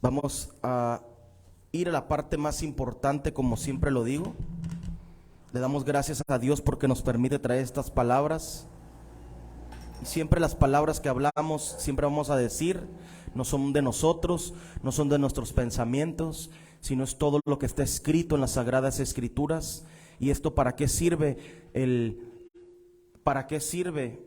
Vamos a ir a la parte más importante, como siempre lo digo. Le damos gracias a Dios porque nos permite traer estas palabras. Y siempre las palabras que hablamos, siempre vamos a decir, no son de nosotros, no son de nuestros pensamientos, sino es todo lo que está escrito en las Sagradas Escrituras. ¿Y esto para qué sirve? ¿Para qué sirve?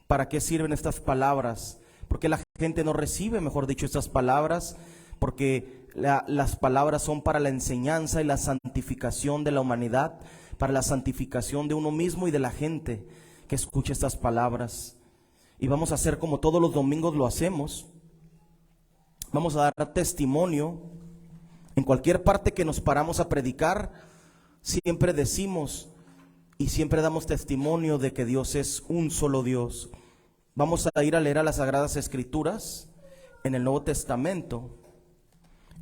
¿Para qué sirven estas palabras? Porque la gente no recibe, mejor dicho, estas palabras, porque las palabras son para la enseñanza y la santificación de la humanidad, para la santificación de uno mismo y de la gente que escucha estas palabras. Y vamos a hacer como todos los domingos lo hacemos. Vamos a dar testimonio. En cualquier parte que nos paramos a predicar, siempre decimos y siempre damos testimonio de que Dios es un solo Dios. Vamos a ir a leer a las Sagradas Escrituras en el Nuevo Testamento,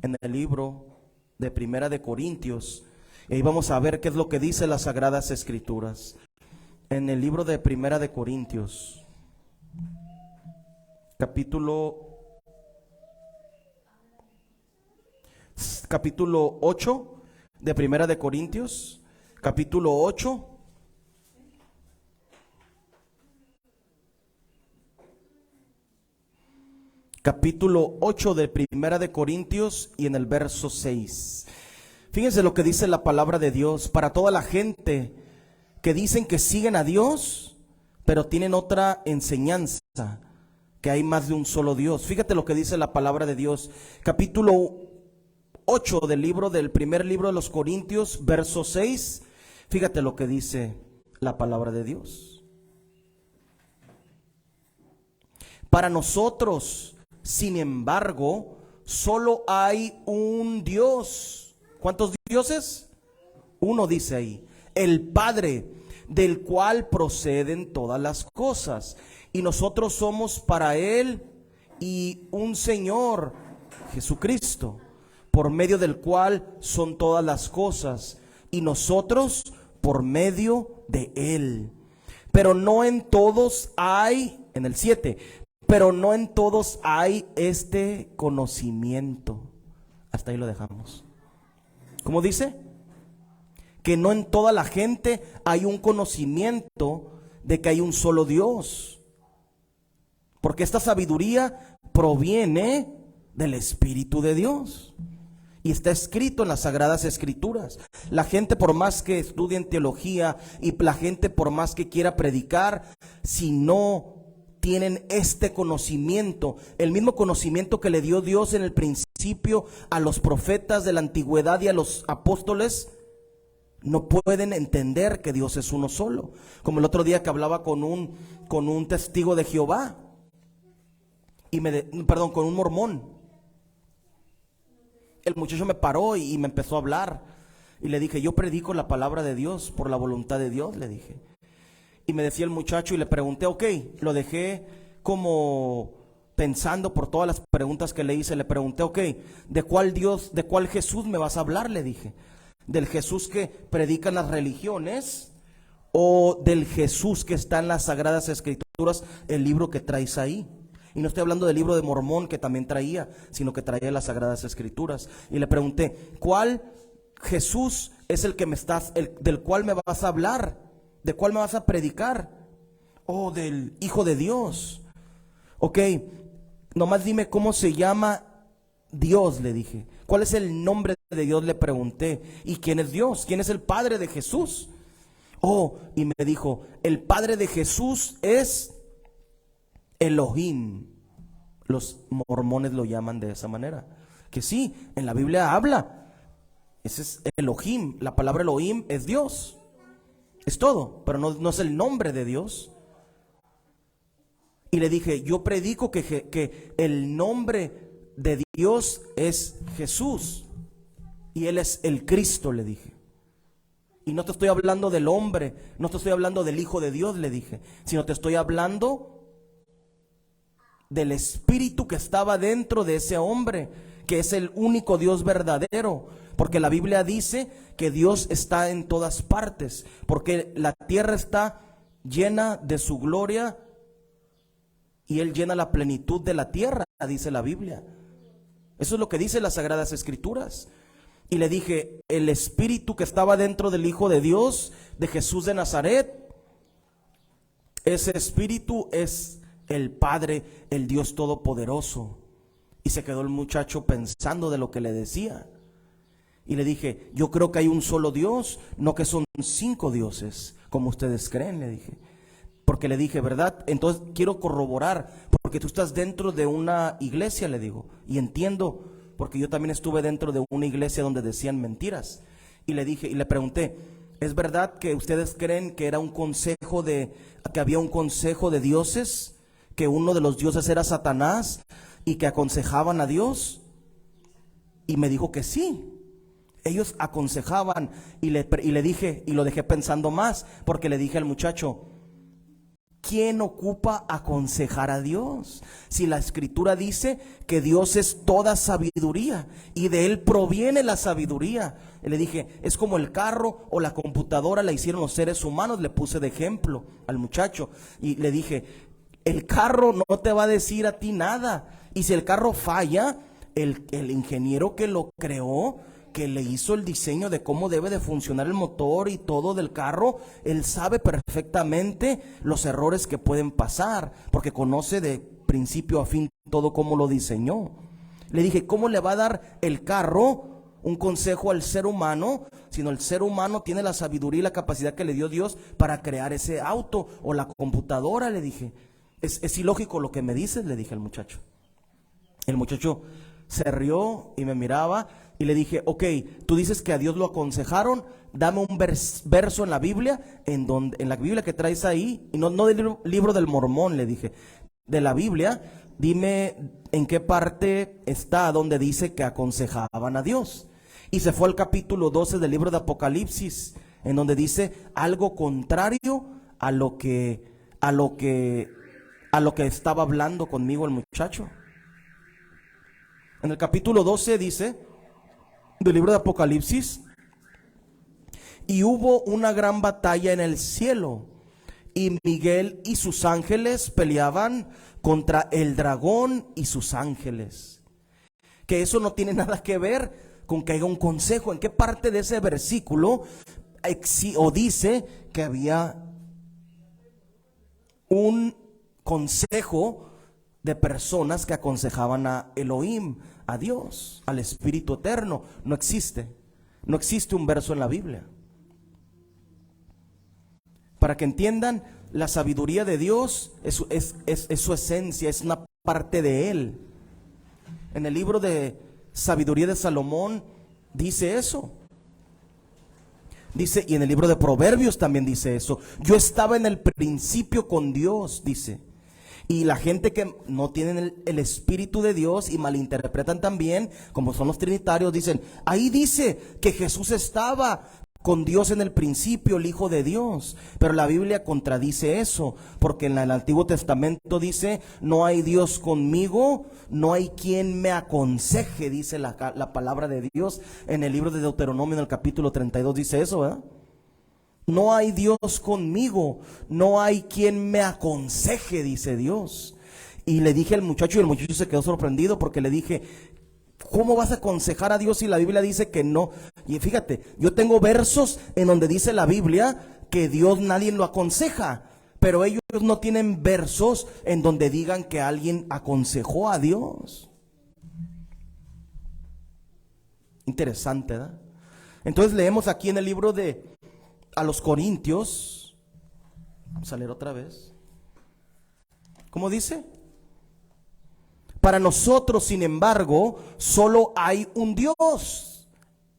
en el libro de Primera de Corintios, y ahí vamos a ver qué es lo que dice las Sagradas Escrituras. En el libro de Primera de Corintios, capítulo 8 de Primera de Corintios, capítulo 8. Capítulo 8 de Primera de Corintios y en el verso 6. Fíjense lo que dice la palabra de Dios para toda la gente que dicen que siguen a Dios, pero tienen otra enseñanza, que hay más de un solo Dios. Fíjate lo que dice la palabra de Dios. Capítulo 8 del primer libro de los Corintios, verso 6. Fíjate lo que dice la palabra de Dios. Para nosotros, sin embargo, solo hay un Dios. ¿Cuántos dioses? Uno, dice ahí. El Padre, del cual proceden todas las cosas. Y nosotros somos para Él y un Señor, Jesucristo, por medio del cual son todas las cosas. Y nosotros por medio de Él. Pero no en todos hay, en el 7, pero no en todos hay este conocimiento. Hasta ahí lo dejamos. ¿Cómo dice? Que no en toda la gente hay un conocimiento de que hay un solo Dios. Porque esta sabiduría proviene del Espíritu de Dios. Y está escrito en las Sagradas Escrituras. La gente, por más que estudie en teología y la gente por más que quiera predicar, si no tienen este conocimiento, el mismo conocimiento que le dio Dios en el principio a los profetas de la antigüedad y a los apóstoles, no pueden entender que Dios es uno solo. Como el otro día que hablaba con un testigo de Jehová, con un mormón. El muchacho me paró y me empezó a hablar. Y le dije, yo predico la palabra de Dios por la voluntad de Dios, le dije. Y me decía el muchacho y le pregunté, ok, lo dejé como pensando por todas las preguntas que le hice. Le pregunté, ok, ¿de cuál Dios, de cuál Jesús me vas a hablar? Le dije. ¿Del Jesús que predican las religiones o del Jesús que está en las Sagradas Escrituras, el libro que traes ahí? Y no estoy hablando del libro de Mormón que también traía, sino que traía las Sagradas Escrituras. Y le pregunté, ¿cuál Jesús es el que del cual me vas a hablar? ¿De cuál me vas a predicar? Oh, del Hijo de Dios. Ok, nomás dime cómo se llama Dios, le dije. ¿Cuál es el nombre de Dios? Le pregunté. ¿Y quién es Dios? ¿Quién es el Padre de Jesús? Oh, y me dijo, el Padre de Jesús es Elohim. Los mormones lo llaman de esa manera. Que sí, en la Biblia habla. Ese es Elohim. La palabra Elohim es Dios. Es todo, pero no es el nombre de Dios. Y le dije, yo predico que el nombre de Dios es Jesús. Y Él es el Cristo, le dije. Y no te estoy hablando del hombre, no te estoy hablando del Hijo de Dios, le dije, sino te estoy hablando del Espíritu que estaba dentro de ese hombre, que es el único Dios verdadero. Porque la Biblia dice que Dios está en todas partes, porque la tierra está llena de su gloria y Él llena la plenitud de la tierra. dice la Biblia. Eso es lo que dice las Sagradas Escrituras. Y le dije, el espíritu que estaba dentro del Hijo de Dios, de Jesús de Nazaret, ese espíritu es el Padre, el Dios Todopoderoso. Y se quedó el muchacho pensando de lo que le decía. Y le dije, yo creo que hay un solo Dios, no que son 5 dioses, como ustedes creen, le dije. Porque le dije, ¿verdad? Entonces quiero corroborar, porque tú estás dentro de una iglesia, le digo, y entiendo, porque yo también estuve dentro de una iglesia donde decían mentiras. Y le dije, y le pregunté, ¿es verdad que ustedes creen que era que había un consejo de dioses, que uno de los dioses era Satanás y que aconsejaban a Dios? Y me dijo que sí. Ellos aconsejaban, y le dije, y lo dejé pensando más, porque le dije al muchacho, ¿quién ocupa aconsejar a Dios? Si la Escritura dice que Dios es toda sabiduría y de Él proviene la sabiduría. Y le dije, es como el carro o la computadora la hicieron los seres humanos. Le puse de ejemplo al muchacho y le dije, el carro no te va a decir a ti nada. Y si el carro falla, el ingeniero que lo creó, que le hizo el diseño de cómo debe de funcionar el motor y todo del carro, él sabe perfectamente los errores que pueden pasar, porque conoce de principio a fin todo cómo lo diseñó. Le dije, ¿cómo le va a dar el carro un consejo al ser humano, sino el ser humano tiene la sabiduría y la capacidad que le dio Dios para crear ese auto o la computadora? Le dije, es ilógico lo que me dices, le dije al muchacho. El muchacho se rió y me miraba. Y le dije, ok, tú dices que a Dios lo aconsejaron, dame un verso en la Biblia, en la Biblia que traes ahí, y no del libro del Mormón, le dije, de la Biblia, dime en qué parte está donde dice que aconsejaban a Dios. Y se fue al capítulo 12 del libro de Apocalipsis, en donde dice algo contrario a lo que estaba hablando conmigo el muchacho. En el capítulo 12 dice, del libro de Apocalipsis, y hubo una gran batalla en el cielo, y Miguel y sus ángeles peleaban contra el dragón y sus ángeles. Que eso no tiene nada que ver con que haya un consejo. ¿En qué parte de ese versículo dice que había un consejo de personas que aconsejaban a Elohim, a Dios, al Espíritu Eterno? No existe un verso en la Biblia. Para que entiendan, la sabiduría de Dios es su esencia, es una parte de Él. En el libro de Sabiduría de Salomón dice eso. Dice, y en el libro de Proverbios también dice eso. Yo estaba en el principio con Dios, dice. Y la gente que no tienen el Espíritu de Dios y malinterpretan también, como son los trinitarios, dicen, ahí dice que Jesús estaba con Dios en el principio, el Hijo de Dios. Pero la Biblia contradice eso, porque en el Antiguo Testamento dice, no hay Dios conmigo, no hay quien me aconseje, dice la palabra de Dios. En el libro de Deuteronomio, en el capítulo 32, dice eso, ¿verdad? No hay Dios conmigo, no hay quien me aconseje, dice Dios. Y le dije al muchacho, y el muchacho se quedó sorprendido, porque le dije, ¿cómo vas a aconsejar a Dios si la Biblia dice que no? Y fíjate, yo tengo versos en donde dice la Biblia que Dios nadie lo aconseja, pero ellos no tienen versos en donde digan que alguien aconsejó a Dios. Interesante, ¿verdad? Entonces leemos aquí en el libro de a los Corintios, vamos a leer otra vez. ¿Cómo dice? Para nosotros, sin embargo, solo hay un Dios,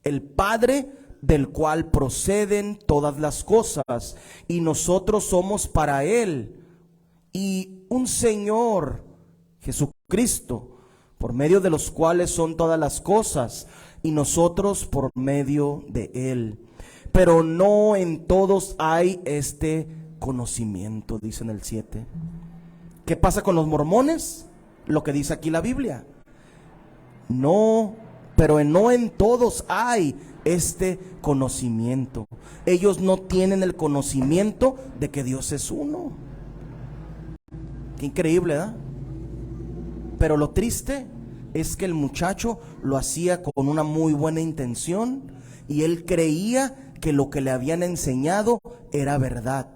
el Padre, del cual proceden todas las cosas, y nosotros somos para Él, y un Señor, Jesucristo, por medio de los cuales son todas las cosas, y nosotros por medio de Él. Pero no en todos hay este conocimiento, dice en el 7. ¿Qué pasa con los mormones? Lo que dice aquí la Biblia. No, pero no en todos hay este conocimiento. Ellos no tienen el conocimiento de que Dios es uno. Qué increíble, ¿verdad? Pero lo triste es que el muchacho lo hacía con una muy buena intención y él creía que lo que le habían enseñado era verdad.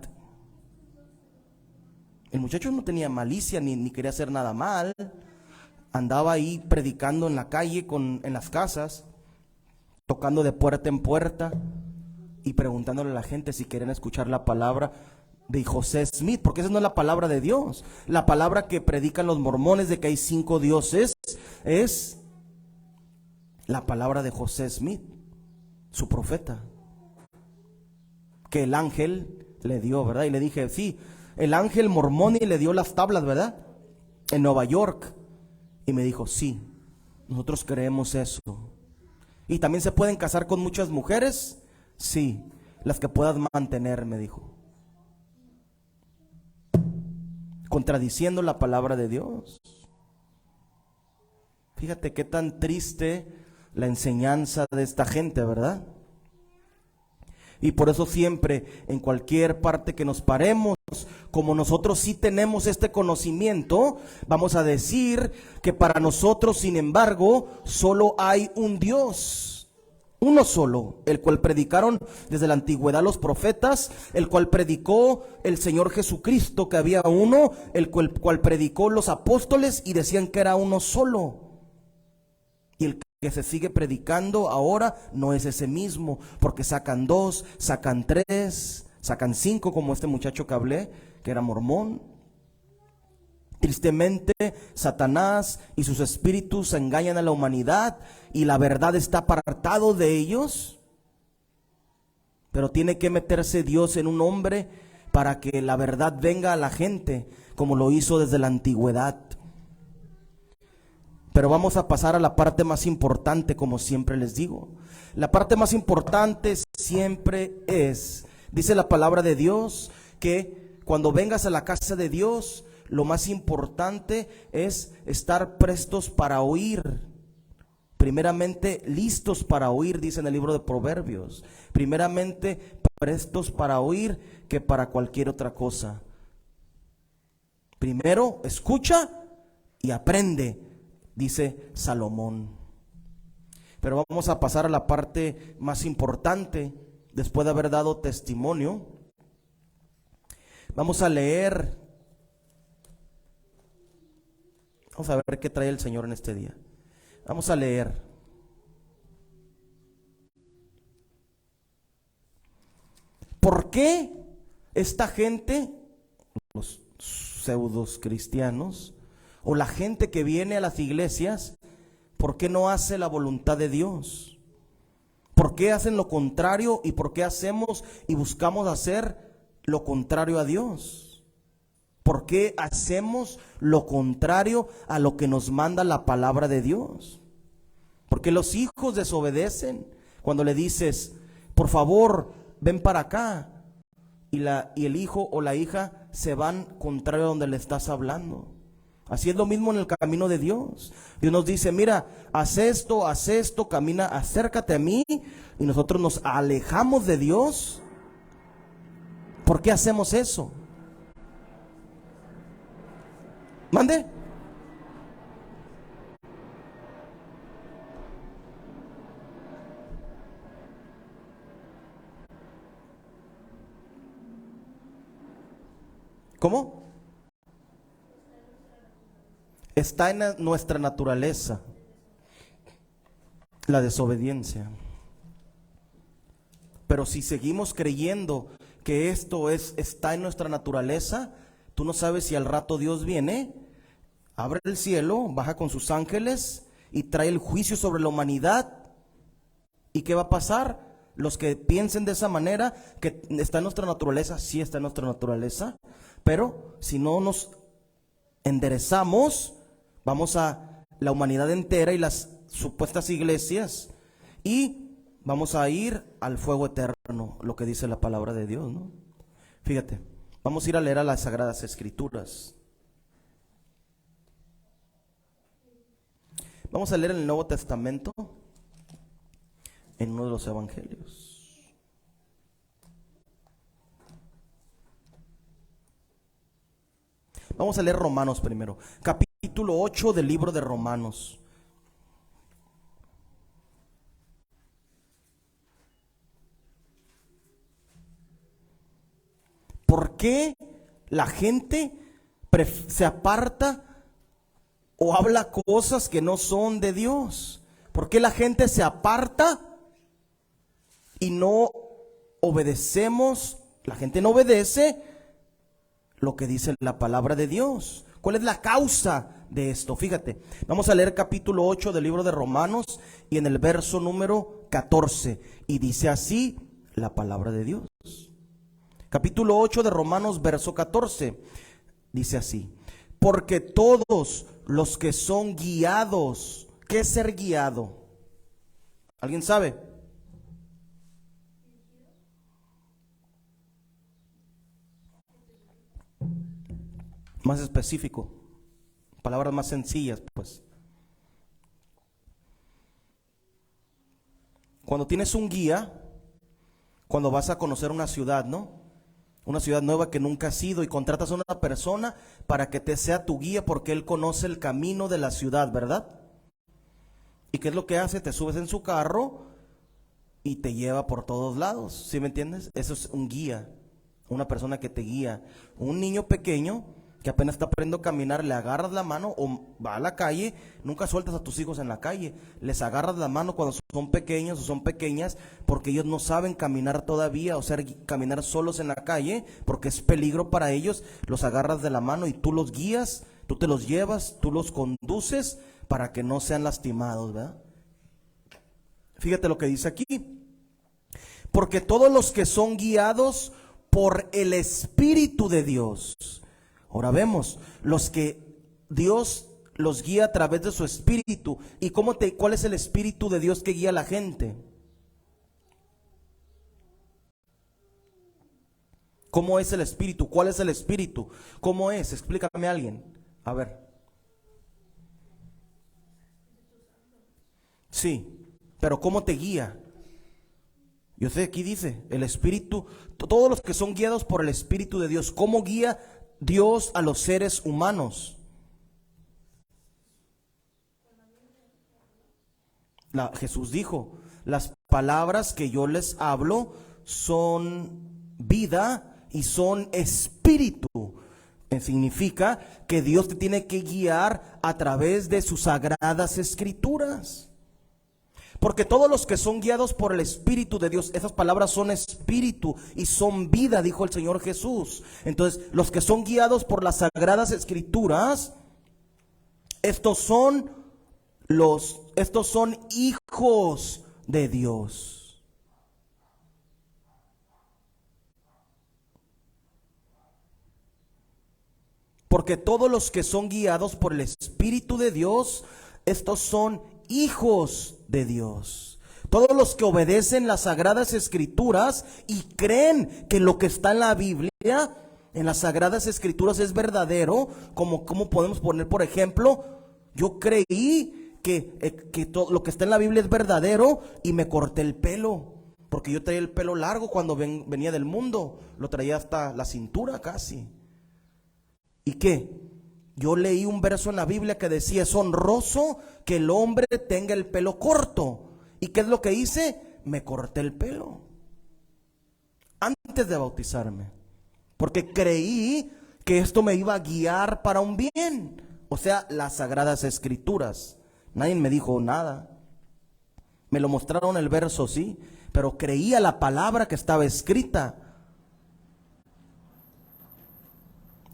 El muchacho no tenía malicia ni quería hacer nada mal. Andaba ahí predicando en la calle, en las casas, tocando de puerta en puerta y preguntándole a la gente si querían escuchar la palabra de José Smith, porque esa no es la palabra de Dios. La palabra que predican los mormones de que hay 5 dioses es la palabra de José Smith, su profeta, que el ángel le dio, ¿verdad? Y le dije, sí, el ángel mormón y le dio las tablas, ¿verdad? En Nueva York. Y me dijo, sí, nosotros creemos eso. ¿Y también se pueden casar con muchas mujeres? Sí, las que puedas mantener, me dijo. Contradiciendo la palabra de Dios. Fíjate qué tan triste la enseñanza de esta gente, ¿verdad? Y por eso siempre, en cualquier parte que nos paremos, como nosotros sí tenemos este conocimiento, vamos a decir que para nosotros, sin embargo, solo hay un Dios, uno solo, el cual predicaron desde la antigüedad los profetas, el cual predicó el Señor Jesucristo, que había uno, el cual predicó los apóstoles y decían que era uno solo. Y el que se sigue predicando ahora no es ese mismo, porque sacan 2, sacan 3, sacan 5, como este muchacho que hablé, que era mormón. Tristemente, Satanás y sus espíritus engañan a la humanidad y la verdad está apartado de ellos. Pero tiene que meterse Dios en un hombre para que la verdad venga a la gente, como lo hizo desde la antigüedad. Pero vamos a pasar a la parte más importante, como siempre les digo. La parte más importante siempre es, dice la palabra de Dios, que cuando vengas a la casa de Dios, lo más importante es estar prestos para oír. Primeramente, listos para oír, dice en el libro de Proverbios. Primeramente, prestos para oír que para cualquier otra cosa. Primero, escucha y aprende, dice Salomón. Pero vamos a pasar a la parte más importante. Después de haber dado testimonio, vamos a leer. Vamos a ver qué trae el Señor en este día. Vamos a leer. ¿Por qué esta gente, los pseudos cristianos, o la gente que viene a las iglesias, por qué no hace la voluntad de Dios? ¿Por qué hacen lo contrario y por qué hacemos y buscamos hacer lo contrario a Dios? ¿Por qué hacemos lo contrario a lo que nos manda la palabra de Dios? Porque los hijos desobedecen cuando le dices, por favor, ven para acá, y el hijo o la hija se van contrario a donde le estás hablando. Así es lo mismo en el camino de Dios. Dios nos dice, mira, haz esto, camina, acércate a mí, y nosotros nos alejamos de Dios. ¿Por qué hacemos eso? ¿Mande? ¿Cómo? Está en nuestra naturaleza la desobediencia. Pero si seguimos creyendo que esto está en nuestra naturaleza, tú no sabes si al rato Dios viene, abre el cielo, baja con sus ángeles y trae el juicio sobre la humanidad. ¿Y qué va a pasar? Los que piensen de esa manera, que está en nuestra naturaleza, sí está en nuestra naturaleza, pero si no nos enderezamos, vamos a la humanidad entera y las supuestas iglesias y vamos a ir al fuego eterno, lo que dice la palabra de Dios, ¿no? Fíjate, vamos a ir a leer a las Sagradas Escrituras. Vamos a leer el Nuevo Testamento en uno de los evangelios. Vamos a leer Romanos primero, capítulo capítulo 8 del libro de Romanos. ¿Por qué la gente se aparta o habla cosas que no son de Dios? ¿Por qué la gente se aparta y no obedecemos? La gente no obedece lo que dice la palabra de Dios. ¿Cuál es la causa de esto? Fíjate, vamos a leer capítulo 8 del libro de Romanos y en el verso número 14. Y dice así la palabra de Dios. Capítulo 8 de Romanos, verso 14. Dice así: porque todos los que son guiados. ¿Qué es ser guiado? ¿Alguien sabe? Más específico, palabras más sencillas, pues. Cuando tienes un guía, cuando vas a conocer una ciudad, ¿no? Una ciudad nueva que nunca has ido y contratas a una persona para que te sea tu guía porque él conoce el camino de la ciudad, ¿verdad? ¿Y qué es lo que hace? Te subes en su carro y te lleva por todos lados, ¿sí me entiendes? Eso es un guía, una persona que te guía. Un niño pequeño que apenas está aprendiendo a caminar, le agarras la mano o va a la calle. Nunca sueltas a tus hijos en la calle, les agarras la mano cuando son pequeños o son pequeñas, porque ellos no saben caminar todavía, o sea, caminar solos en la calle, porque es peligro para ellos. Los agarras de la mano y tú los guías, tú te los llevas, tú los conduces para que no sean lastimados, ¿verdad? Fíjate lo que dice aquí: porque todos los que son guiados por el Espíritu de Dios. Ahora vemos, los que Dios los guía a través de su Espíritu. ¿Y cuál es el Espíritu de Dios que guía a la gente? ¿Cómo es el Espíritu? ¿Cuál es el Espíritu? ¿Cómo es? Explícame a alguien. A ver. Sí, pero ¿cómo te guía? Yo sé, aquí dice, el Espíritu, todos los que son guiados por el Espíritu de Dios. ¿Cómo guía Dios a los seres humanos? Jesús dijo, las palabras que yo les hablo son vida y son espíritu. Significa que Dios te tiene que guiar a través de sus sagradas escrituras. Porque todos los que son guiados por el Espíritu de Dios, esas palabras son espíritu y son vida, dijo el Señor Jesús. Entonces, los que son guiados por las sagradas escrituras, estos son hijos de Dios. Porque todos los que son guiados por el Espíritu de Dios, estos son hijos de Dios. Todos los que obedecen las sagradas escrituras y creen que lo que está en la Biblia, en las sagradas escrituras, es verdadero. Como podemos poner, por ejemplo, yo creí que todo lo que está en la Biblia es verdadero y me corté el pelo, porque yo traía el pelo largo cuando venía del mundo, lo traía hasta la cintura casi. ¿Y qué? Yo leí un verso en la Biblia que decía, es honroso que el hombre tenga el pelo corto. ¿Y qué es lo que hice? Me corté el pelo antes de bautizarme, porque creí que esto me iba a guiar para un bien. O sea, las sagradas escrituras. Nadie me dijo nada. Me lo mostraron el verso, sí, pero creía la palabra que estaba escrita.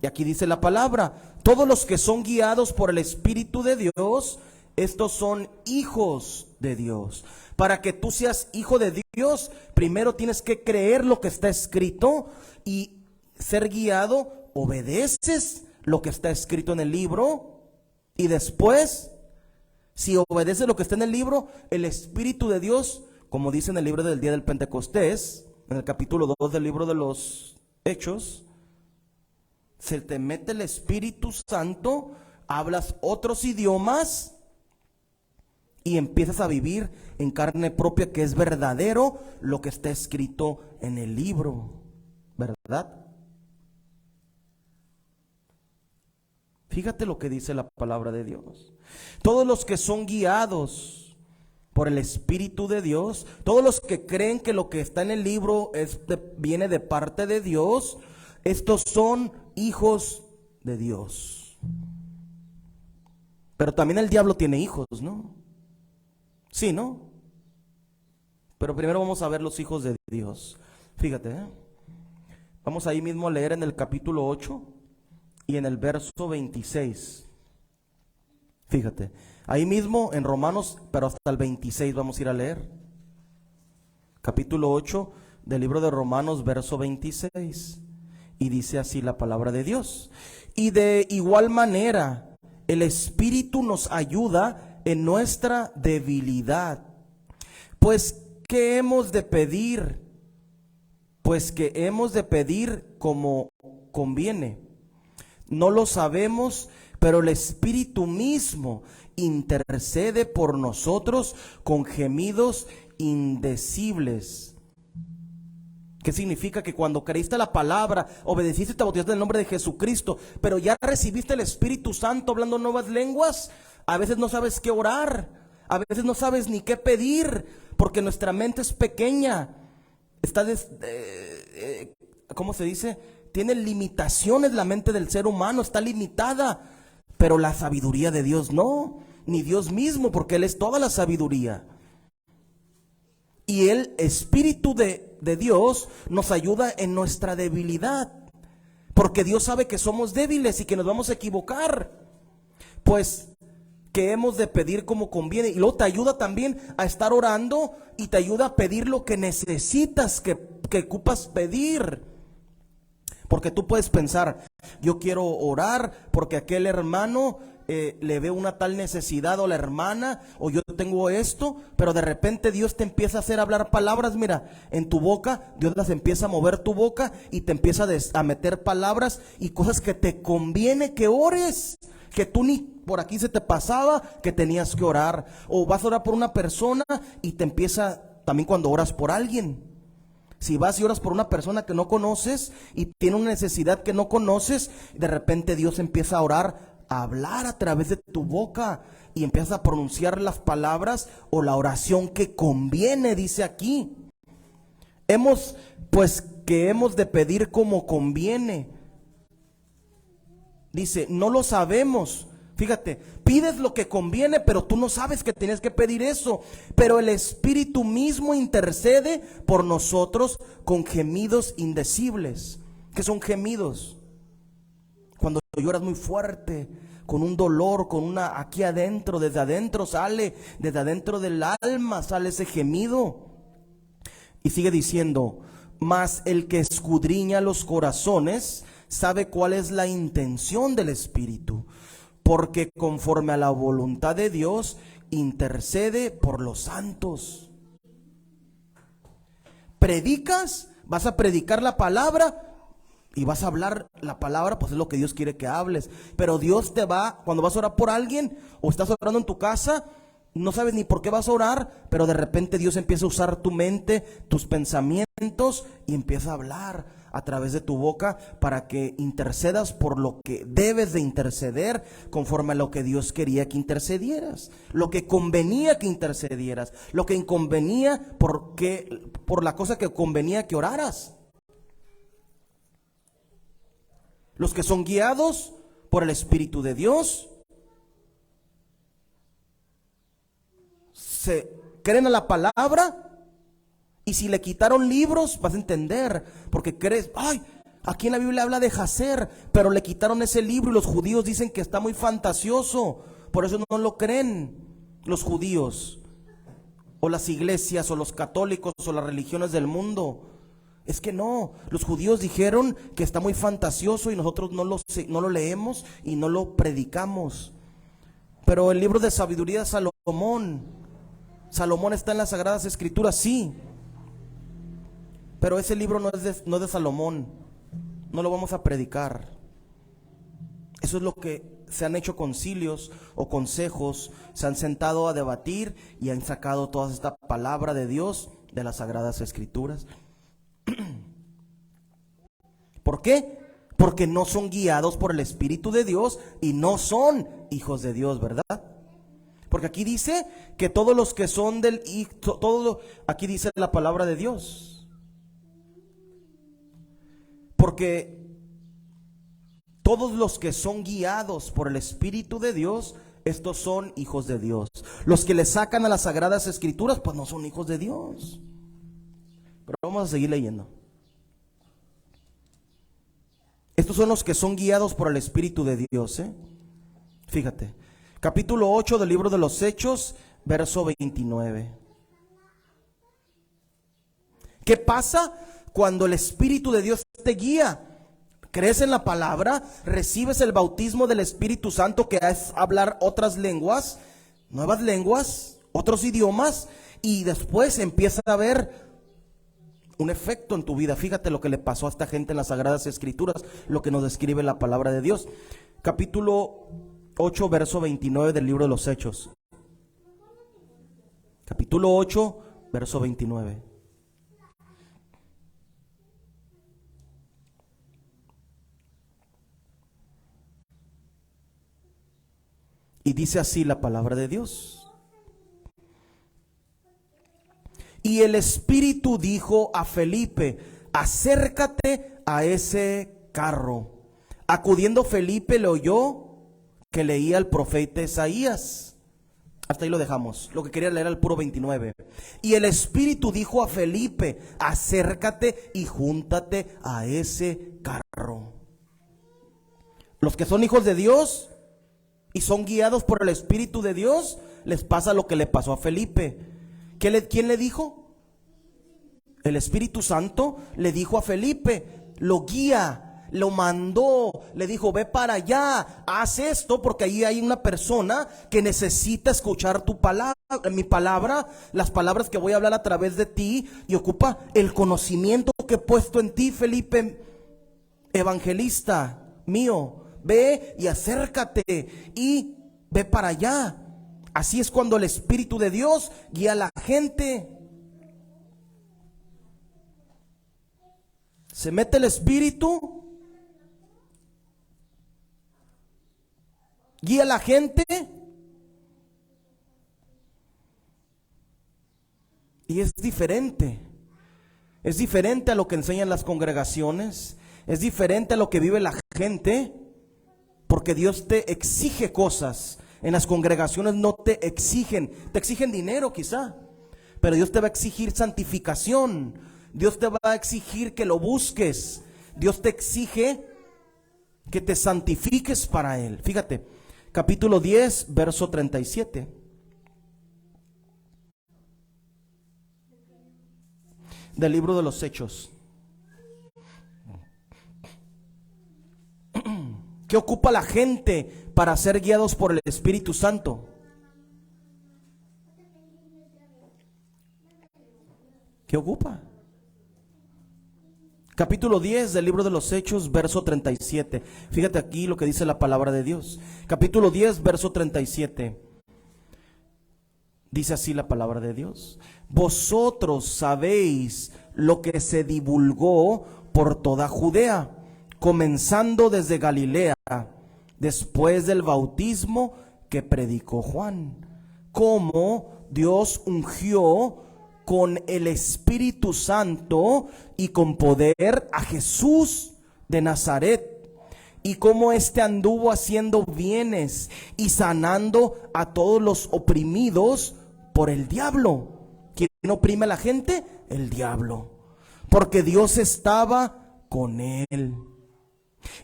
Y aquí dice la palabra, todos los que son guiados por el Espíritu de Dios, estos son hijos de Dios. Para que tú seas hijo de Dios, primero tienes que creer lo que está escrito y ser guiado. Obedeces lo que está escrito en el libro y después, si obedeces lo que está en el libro, el Espíritu de Dios, como dice en el libro del día del Pentecostés, en el capítulo 2 del libro de los Hechos, se te mete el Espíritu Santo, hablas otros idiomas y empiezas a vivir en carne propia que es verdadero lo que está escrito en el libro, ¿verdad? Fíjate lo que dice la palabra de Dios. Todos los que son guiados por el Espíritu de Dios, todos los que creen que lo que está en el libro viene de parte de Dios, estos son hijos de Dios. Pero también el diablo tiene hijos, ¿no? Sí, ¿no? Pero primero vamos a ver los hijos de Dios. Fíjate, vamos ahí mismo a leer en el capítulo 8 y en el verso 26. Fíjate, ahí mismo en Romanos, pero hasta el 26 vamos a ir a leer. Capítulo 8 del libro de Romanos, verso 26. Y dice así la palabra de Dios. Y de igual manera, el Espíritu nos ayuda en nuestra debilidad. Pues, ¿qué hemos de pedir? Pues que hemos de pedir como conviene. No lo sabemos, pero el Espíritu mismo intercede por nosotros con gemidos indecibles. ¿Qué significa? Que cuando creíste la palabra, obedeciste, te bautizaste en el nombre de Jesucristo, pero ya recibiste el Espíritu Santo hablando nuevas lenguas, a veces no sabes qué orar, a veces no sabes ni qué pedir, porque nuestra mente es pequeña, está ¿cómo se dice? Tiene limitaciones, la mente del ser humano está limitada, pero la sabiduría de Dios no, ni Dios mismo, porque Él es toda la sabiduría. Y el Espíritu de Dios nos ayuda en nuestra debilidad, porque Dios sabe que somos débiles y que nos vamos a equivocar. Pues que hemos de pedir como conviene. Y luego te ayuda también a estar orando y te ayuda a pedir lo que necesitas, que ocupas pedir. Porque tú puedes pensar, yo quiero orar porque aquel hermano le veo una tal necesidad, o la hermana, o yo tengo esto, pero de repente Dios te empieza a hacer hablar palabras, mira, en tu boca, Dios las empieza a mover tu boca y te empieza a meter palabras y cosas que te conviene que ores, que tú ni por aquí se te pasaba que tenías que orar. O vas a orar por una persona y te empieza, también cuando oras por alguien, si vas y oras por una persona que no conoces y tiene una necesidad que no conoces, de repente Dios empieza a orar, a hablar a través de tu boca y empiezas a pronunciar las palabras o la oración que conviene, dice aquí. Pues que hemos de pedir como conviene. Dice, no lo sabemos. Fíjate, pides lo que conviene, pero tú no sabes que tienes que pedir eso. Pero el Espíritu mismo intercede por nosotros con gemidos indecibles. ¿Qué son gemidos? Cuando lloras muy fuerte, con un dolor, con una aquí adentro, desde adentro sale, desde adentro del alma sale ese gemido. Y sigue diciendo, mas el que escudriña los corazones sabe cuál es la intención del Espíritu, porque conforme a la voluntad de Dios intercede por los santos. Predicas, vas a predicar la palabra y vas a hablar la palabra, pues es lo que Dios quiere que hables. Pero Dios te va, cuando vas a orar por alguien o estás orando en tu casa, no sabes ni por qué vas a orar, pero de repente Dios empieza a usar tu mente, tus pensamientos y empieza a hablar a través de tu boca para que intercedas por lo que debes de interceder conforme a lo que Dios quería que intercedieras, lo que convenía que intercedieras, lo que inconvenía por la cosa que convenía que oraras. Los que son guiados por el Espíritu de Dios se creen a la palabra. Y si le quitaron libros, vas a entender, porque crees, ay, aquí en la Biblia habla de Jacer, pero le quitaron ese libro y los judíos dicen que está muy fantasioso, por eso no lo creen los judíos, o las iglesias, o los católicos, o las religiones del mundo. Es que no, los judíos dijeron que está muy fantasioso y nosotros no lo leemos y no lo predicamos. Pero el libro de sabiduría de Salomón está en las Sagradas Escrituras, sí. Pero ese libro no es de Salomón, no lo vamos a predicar. Eso es lo que se han hecho concilios o consejos, se han sentado a debatir y han sacado toda esta palabra de Dios de las Sagradas Escrituras. ¿Por qué? porque no son guiados por el Espíritu de Dios y no son hijos de Dios, ¿verdad? Porque aquí dice que todos los que son del Hijo, aquí dice la palabra de Dios. Porque todos los que son guiados por el Espíritu de Dios, estos son hijos de Dios. Los que le sacan a las Sagradas Escrituras, pues no son hijos de Dios. Pero vamos a seguir leyendo. Estos son los que son guiados por el Espíritu de Dios, Fíjate, capítulo 8 del libro de los Hechos, verso 29. ¿Qué pasa cuando el Espíritu de Dios te guía? Crees en la palabra, recibes el bautismo del Espíritu Santo, que es hablar otras lenguas, nuevas lenguas, otros idiomas, y después empieza a haber un efecto en tu vida. Fíjate lo que le pasó a esta gente en las Sagradas Escrituras, lo que nos describe la palabra de Dios. Capítulo 8, verso 29 del libro de los Hechos. Capítulo 8, verso 29. Y dice así la palabra de Dios. Y el Espíritu dijo a Felipe: acércate a ese carro. Acudiendo Felipe, le oyó que leía el profeta Isaías. Hasta ahí lo dejamos. Lo que quería leer era el puro 29. Y el Espíritu dijo a Felipe: acércate y júntate a ese carro. Los que son hijos de Dios y son guiados por el Espíritu de Dios, les pasa lo que le pasó a Felipe. ¿Quién le dijo? El Espíritu Santo le dijo a Felipe, lo guía, lo mandó, le dijo: ve para allá, haz esto, porque ahí hay una persona que necesita escuchar tu palabra, mi palabra, las palabras que voy a hablar a través de ti, y ocupa el conocimiento que he puesto en ti, Felipe, evangelista mío. Ve y acércate y ve para allá. Así es cuando el Espíritu de Dios guía a la gente. Se mete el Espíritu, guía a la gente, y es diferente. Es diferente a lo que enseñan las congregaciones, es diferente a lo que vive la gente, porque Dios te exige cosas. En las congregaciones no te exigen dinero quizá, pero Dios te va a exigir santificación. Dios te va a exigir que lo busques. Dios te exige que te santifiques para Él. Fíjate, capítulo 10, verso 37. Del libro de los Hechos. ¿Qué ocupa la gente para ser guiados por el Espíritu Santo? ¿Qué ocupa? Capítulo 10 del libro de los Hechos, verso 37. Fíjate aquí lo que dice la palabra de Dios. Capítulo 10, verso 37. Dice así la palabra de Dios: vosotros sabéis lo que se divulgó por toda Judea, comenzando desde Galilea, después del bautismo que predicó Juan, cómo Dios ungió con el Espíritu Santo y con poder a Jesús de Nazaret, y cómo éste anduvo haciendo bienes y sanando a todos los oprimidos por el diablo. ¿Quién oprime a la gente? El diablo, porque Dios estaba con él.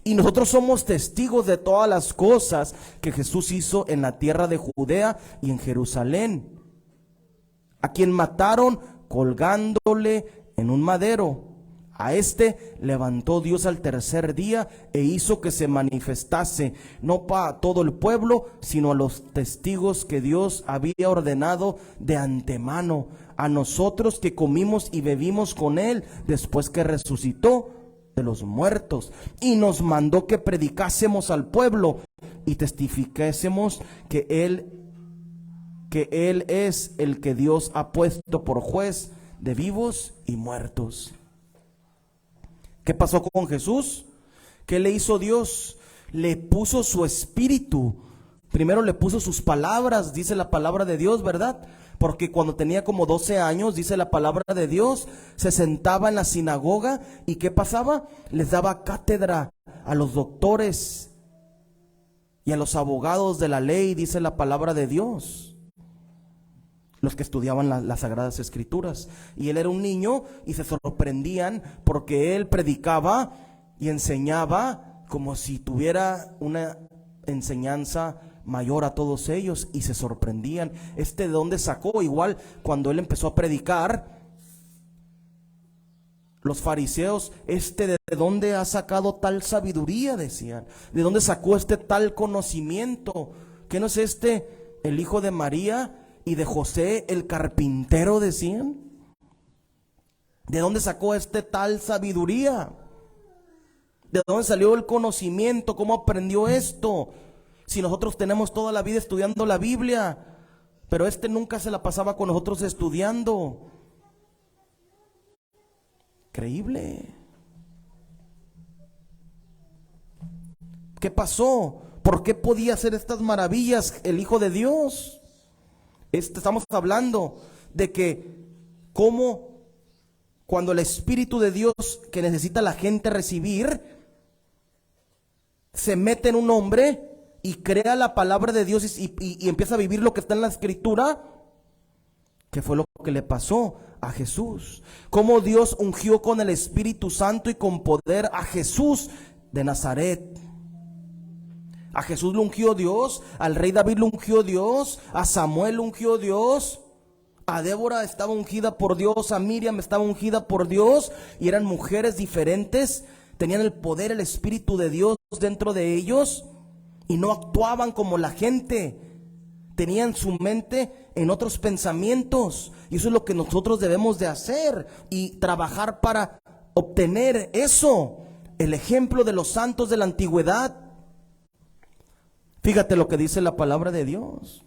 Y nosotros somos testigos de todas las cosas que Jesús hizo en la tierra de Judea y en Jerusalén, a quien mataron colgándole en un madero. A este levantó Dios al tercer día e hizo que se manifestase, no para todo el pueblo, sino a los testigos que Dios había ordenado de antemano, a nosotros que comimos y bebimos con él después que resucitó de los muertos, y nos mandó que predicásemos al pueblo y testificásemos que él es el que Dios ha puesto por juez de vivos y muertos. ¿Qué pasó con Jesús? ¿Qué le hizo Dios? Le puso su espíritu. Primero le puso sus palabras, dice la palabra de Dios, ¿verdad? Porque cuando tenía como 12 años, dice la palabra de Dios, se sentaba en la sinagoga y ¿qué pasaba? Les daba cátedra a los doctores y a los abogados de la ley, dice la palabra de Dios, los que estudiaban las Sagradas Escrituras. Y él era un niño y se sorprendían porque él predicaba y enseñaba como si tuviera una enseñanza mayor a todos ellos, y se sorprendían. ¿De dónde sacó? Igual cuando él empezó a predicar, los fariseos, ¿de dónde ha sacado tal sabiduría? Decían. ¿De dónde sacó tal conocimiento? ¿Qué no es el hijo de María y de José el carpintero? Decían. ¿De dónde sacó tal sabiduría? ¿De dónde salió el conocimiento? ¿Cómo aprendió esto? Si nosotros tenemos toda la vida estudiando la Biblia, pero nunca se la pasaba con nosotros estudiando. Increíble. ¿Qué pasó? ¿Por qué podía hacer estas maravillas el Hijo de Dios? Estamos hablando de que cómo cuando el Espíritu de Dios que necesita la gente recibir se mete en un hombre y crea la palabra de Dios y empieza a vivir lo que está en la Escritura. ¿Qué fue lo que le pasó a Jesús? Cómo Dios ungió con el Espíritu Santo y con poder a Jesús de Nazaret. A Jesús lo ungió Dios, al rey David lo ungió Dios, a Samuel lo ungió Dios, a Débora estaba ungida por Dios, a Miriam estaba ungida por Dios, y eran mujeres diferentes, tenían el poder, el Espíritu de Dios dentro de ellos, y no actuaban como la gente, tenían su mente en otros pensamientos, y eso es lo que nosotros debemos de hacer y trabajar para obtener eso, el ejemplo de los santos de la antigüedad. Fíjate lo que dice la palabra de Dios.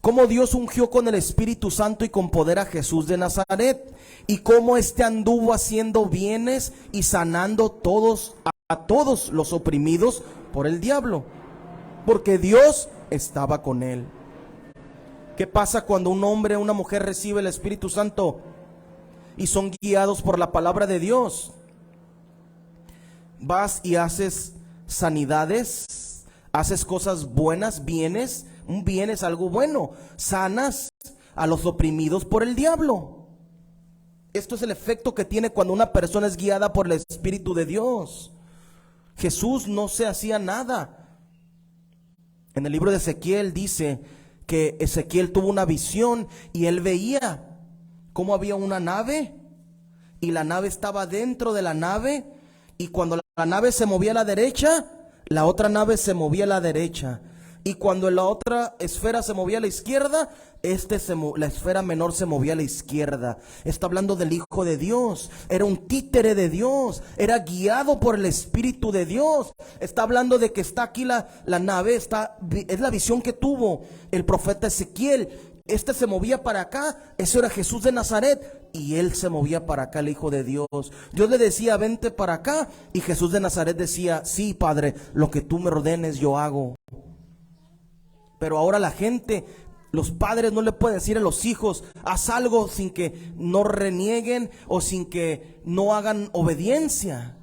Cómo Dios ungió con el Espíritu Santo y con poder a Jesús de Nazaret, y cómo anduvo haciendo bienes y sanando a todos los oprimidos por el diablo, porque Dios estaba con él. ¿Qué pasa cuando un hombre o una mujer recibe el Espíritu Santo y son guiados por la palabra de Dios? Vas y haces sanidades, haces cosas buenas, bienes. Un bien es algo bueno. Sanas a los oprimidos por el diablo. Esto es el efecto que tiene cuando una persona es guiada por el Espíritu de Dios. Jesús no se hacía nada. En el libro de Ezequiel dice que Ezequiel tuvo una visión y él veía cómo había una nave y la nave estaba dentro de la nave, y cuando la nave se movía a la derecha, la otra nave se movía a la derecha. Y cuando la otra esfera se movía a la izquierda, la esfera menor se movía a la izquierda. Está hablando del Hijo de Dios. Era un títere de Dios. Era guiado por el Espíritu de Dios. Está hablando de que está aquí la nave. Es la visión que tuvo el profeta Ezequiel. Se movía para acá. Eso era Jesús de Nazaret. Y él se movía para acá, el Hijo de Dios. Dios le decía, vente para acá. Y Jesús de Nazaret decía, sí, Padre, lo que tú me ordenes yo hago. Pero ahora la gente, los padres no le pueden decir a los hijos, haz algo sin que no renieguen o sin que no hagan obediencia.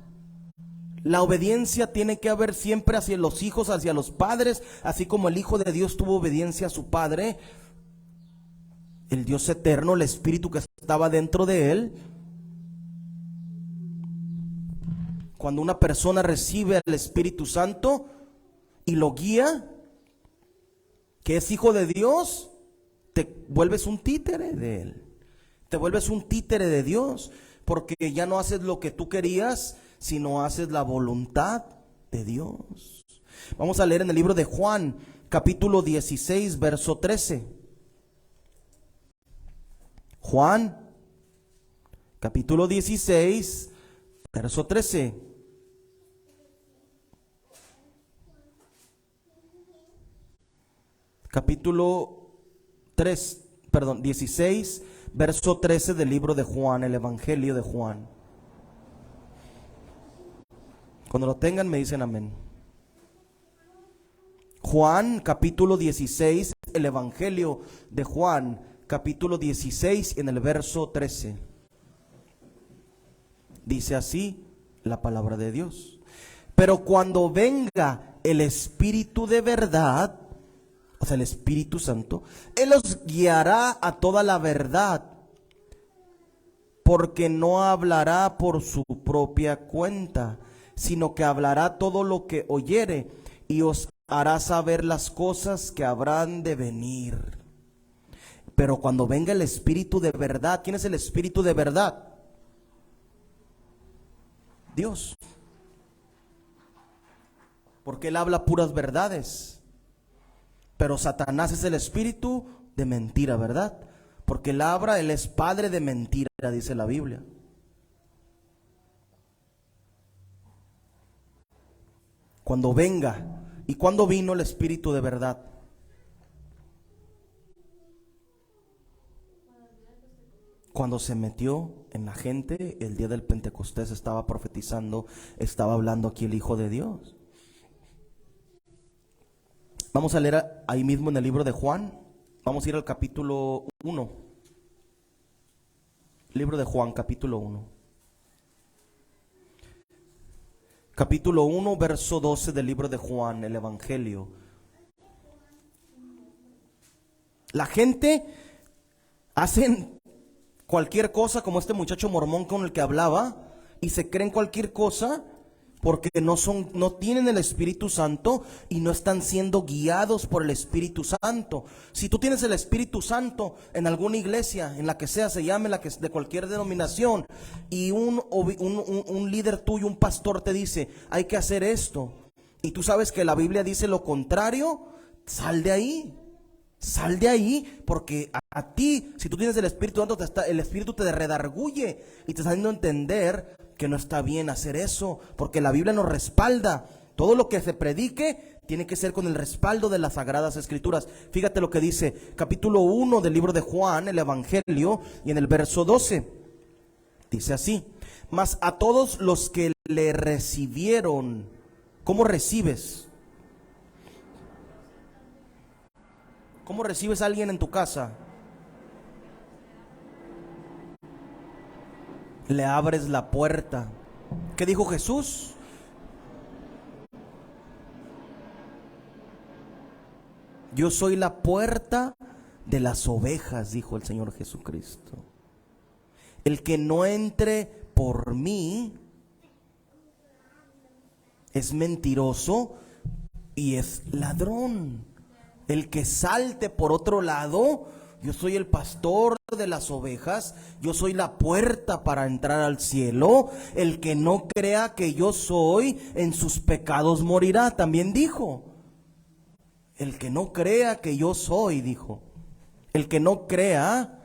La obediencia tiene que haber siempre hacia los hijos, hacia los padres, así como el Hijo de Dios tuvo obediencia a su Padre, el Dios eterno, el Espíritu que estaba dentro de él. Cuando una persona recibe al Espíritu Santo y lo guía, que es hijo de Dios, te vuelves un títere de él. Te vuelves un títere de Dios, porque ya no haces lo que tú querías, sino haces la voluntad de Dios. Vamos a leer en el libro de Juan, capítulo 16, verso 13. Juan, capítulo 16, verso 13. Capítulo 16, verso 13 del libro de Juan, el Evangelio de Juan. Cuando lo tengan me dicen amén. Juan capítulo 16, el Evangelio de Juan capítulo 16 en el verso 13. Dice así la palabra de Dios: pero cuando venga el Espíritu de verdad, o sea, el Espíritu Santo, Él os guiará a toda la verdad, porque no hablará por su propia cuenta, sino que hablará todo lo que oyere, y os hará saber las cosas que habrán de venir. Pero cuando venga el Espíritu de verdad, ¿quién es el Espíritu de verdad? Dios. Porque Él habla puras verdades. Pero Satanás es el espíritu de mentira, ¿verdad? Porque Él es padre de mentira, dice la Biblia. Cuando venga, ¿y cuándo vino el Espíritu de verdad? Cuando se metió en la gente el día del Pentecostés, estaba profetizando, estaba hablando aquí el Hijo de Dios. Vamos a leer ahí mismo en el libro de Juan. Vamos a ir al capítulo 1. Libro de Juan, capítulo 1. Capítulo 1, verso 12 del libro de Juan, el Evangelio. La gente hacen cualquier cosa, como este muchacho mormón con el que hablaba, y se creen cualquier cosa porque no tienen el Espíritu Santo y no están siendo guiados por el Espíritu Santo. Si tú tienes el Espíritu Santo en alguna iglesia, en la que sea, se llame de cualquier denominación, y un líder tuyo, un pastor te dice, hay que hacer esto, y tú sabes que la Biblia dice lo contrario, sal de ahí. Sal de ahí, porque a ti, si tú tienes el Espíritu Santo, el Espíritu te redarguye y te está haciendo entender que no está bien hacer eso, porque la Biblia nos respalda. Todo lo que se predique tiene que ser con el respaldo de las Sagradas Escrituras. Fíjate lo que dice capítulo 1 del libro de Juan, el Evangelio, y en el verso 12. Dice así: mas a todos los que le recibieron. ¿Cómo recibes? ¿Cómo recibes a alguien en tu casa? Le abres la puerta. ¿Qué dijo Jesús? Yo soy la puerta de las ovejas, dijo el Señor Jesucristo. El que no entre por mí es mentiroso y es ladrón. El que salte por otro lado, yo soy el pastor de las ovejas, yo soy la puerta para entrar al cielo. El que no crea que yo soy, en sus pecados morirá, también dijo. El que no crea que yo soy, dijo. El que no crea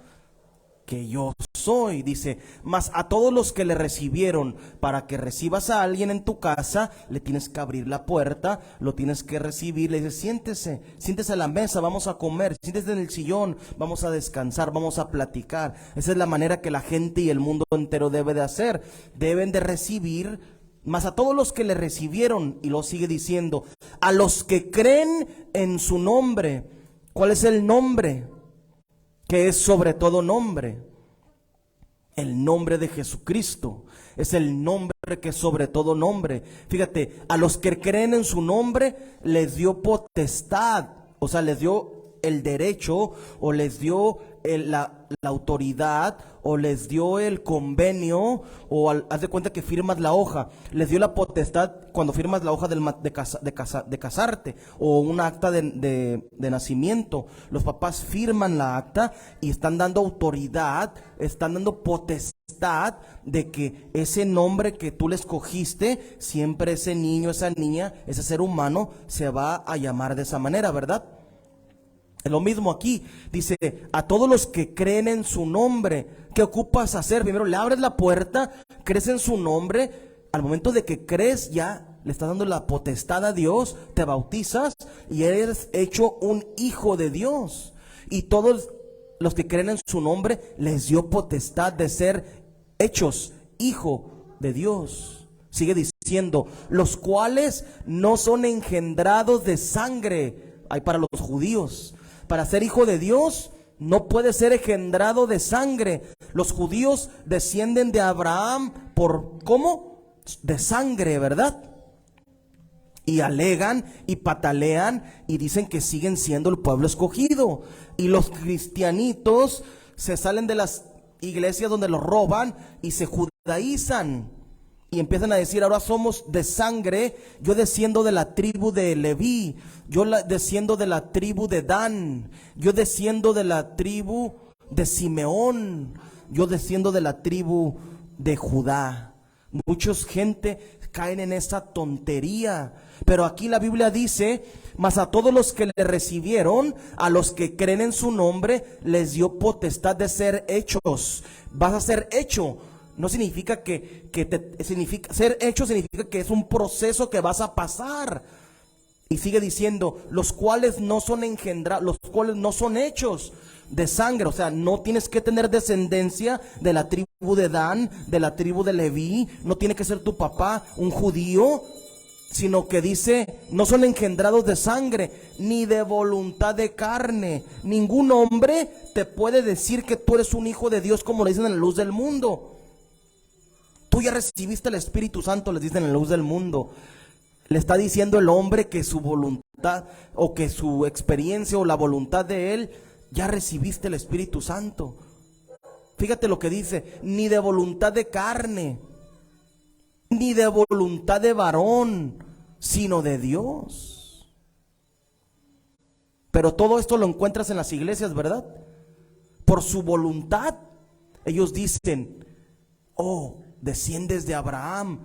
que yo soy, dice, mas a todos los que le recibieron. Para que recibas a alguien en tu casa, le tienes que abrir la puerta, lo tienes que recibir, le dices, siéntese a la mesa, vamos a comer, siéntese en el sillón, vamos a descansar, vamos a platicar. Esa es la manera que la gente y el mundo entero debe de hacer, deben de recibir. Mas a todos los que le recibieron, y lo sigue diciendo, a los que creen en su nombre. ¿Cuál es el nombre? Que es sobre todo nombre. El nombre de Jesucristo es el nombre que es sobre todo nombre. Fíjate, a los que creen en su nombre les dio potestad, o sea, les dio el derecho, o les dio la autoridad, o les dio el convenio, o haz de cuenta que firmas la hoja, les dio la potestad cuando firmas la hoja de casarte, o un acta de nacimiento. Los papás firman la acta y están dando autoridad, están dando potestad de que ese nombre que tú le escogiste, siempre ese niño, esa niña, ese ser humano se va a llamar de esa manera, ¿verdad? Es lo mismo aquí, dice, a todos los que creen en su nombre. ¿Qué ocupas hacer? Primero le abres la puerta, crees en su nombre. Al momento de que crees, ya le estás dando la potestad a Dios, te bautizas y eres hecho un hijo de Dios. Y todos los que creen en su nombre, les dio potestad de ser hechos hijo de Dios. Sigue diciendo, los cuales no son engendrados de sangre. Hay para los judíos. Para ser hijo de Dios, no puede ser engendrado de sangre. Los judíos descienden de Abraham por, ¿cómo? De sangre, ¿verdad? Y alegan y patalean y dicen que siguen siendo el pueblo escogido. Y los cristianitos se salen de las iglesias donde los roban y se judaizan. Y empiezan a decir, ahora somos de sangre. Yo desciendo de la tribu de Leví. Desciendo de la tribu de Dan. Yo desciendo de la tribu de Simeón. Yo desciendo de la tribu de Judá. Muchos gente caen en esa tontería. Pero aquí la Biblia dice, mas a todos los que le recibieron, a los que creen en su nombre, les dio potestad de ser hechos. Vas a ser hecho. No significa significa, ser hecho significa que es un proceso que vas a pasar. Y sigue diciendo, los cuales no son engendrados, los cuales no son hechos de sangre. O sea, no tienes que tener descendencia de la tribu de Dan, de la tribu de Leví. No tiene que ser tu papá un judío, sino que dice, no son engendrados de sangre, ni de voluntad de carne. Ningún hombre te puede decir que tú eres un hijo de Dios, como le dicen en la luz del mundo. Tú ya recibiste el Espíritu Santo, les dicen en la luz del mundo. Le está diciendo el hombre que su voluntad, o que su experiencia, o la voluntad de él, ya recibiste el Espíritu Santo. Fíjate lo que dice, ni de voluntad de carne, ni de voluntad de varón, sino de Dios. Pero todo esto lo encuentras en las iglesias, ¿verdad? Por su voluntad, ellos dicen, oh, desciendes de Abraham.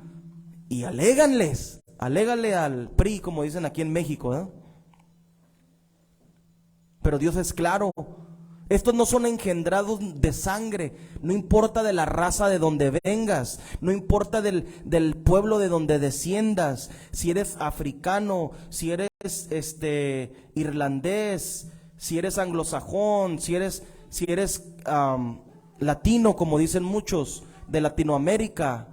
Y alégale al PRI, como dicen aquí en México, ¿eh? Pero Dios es claro. Estos no son engendrados de sangre. No importa de la raza de donde vengas. No importa del pueblo de donde desciendas. Si eres africano, si eres irlandés, si eres anglosajón, si eres latino, como dicen muchos, de Latinoamérica.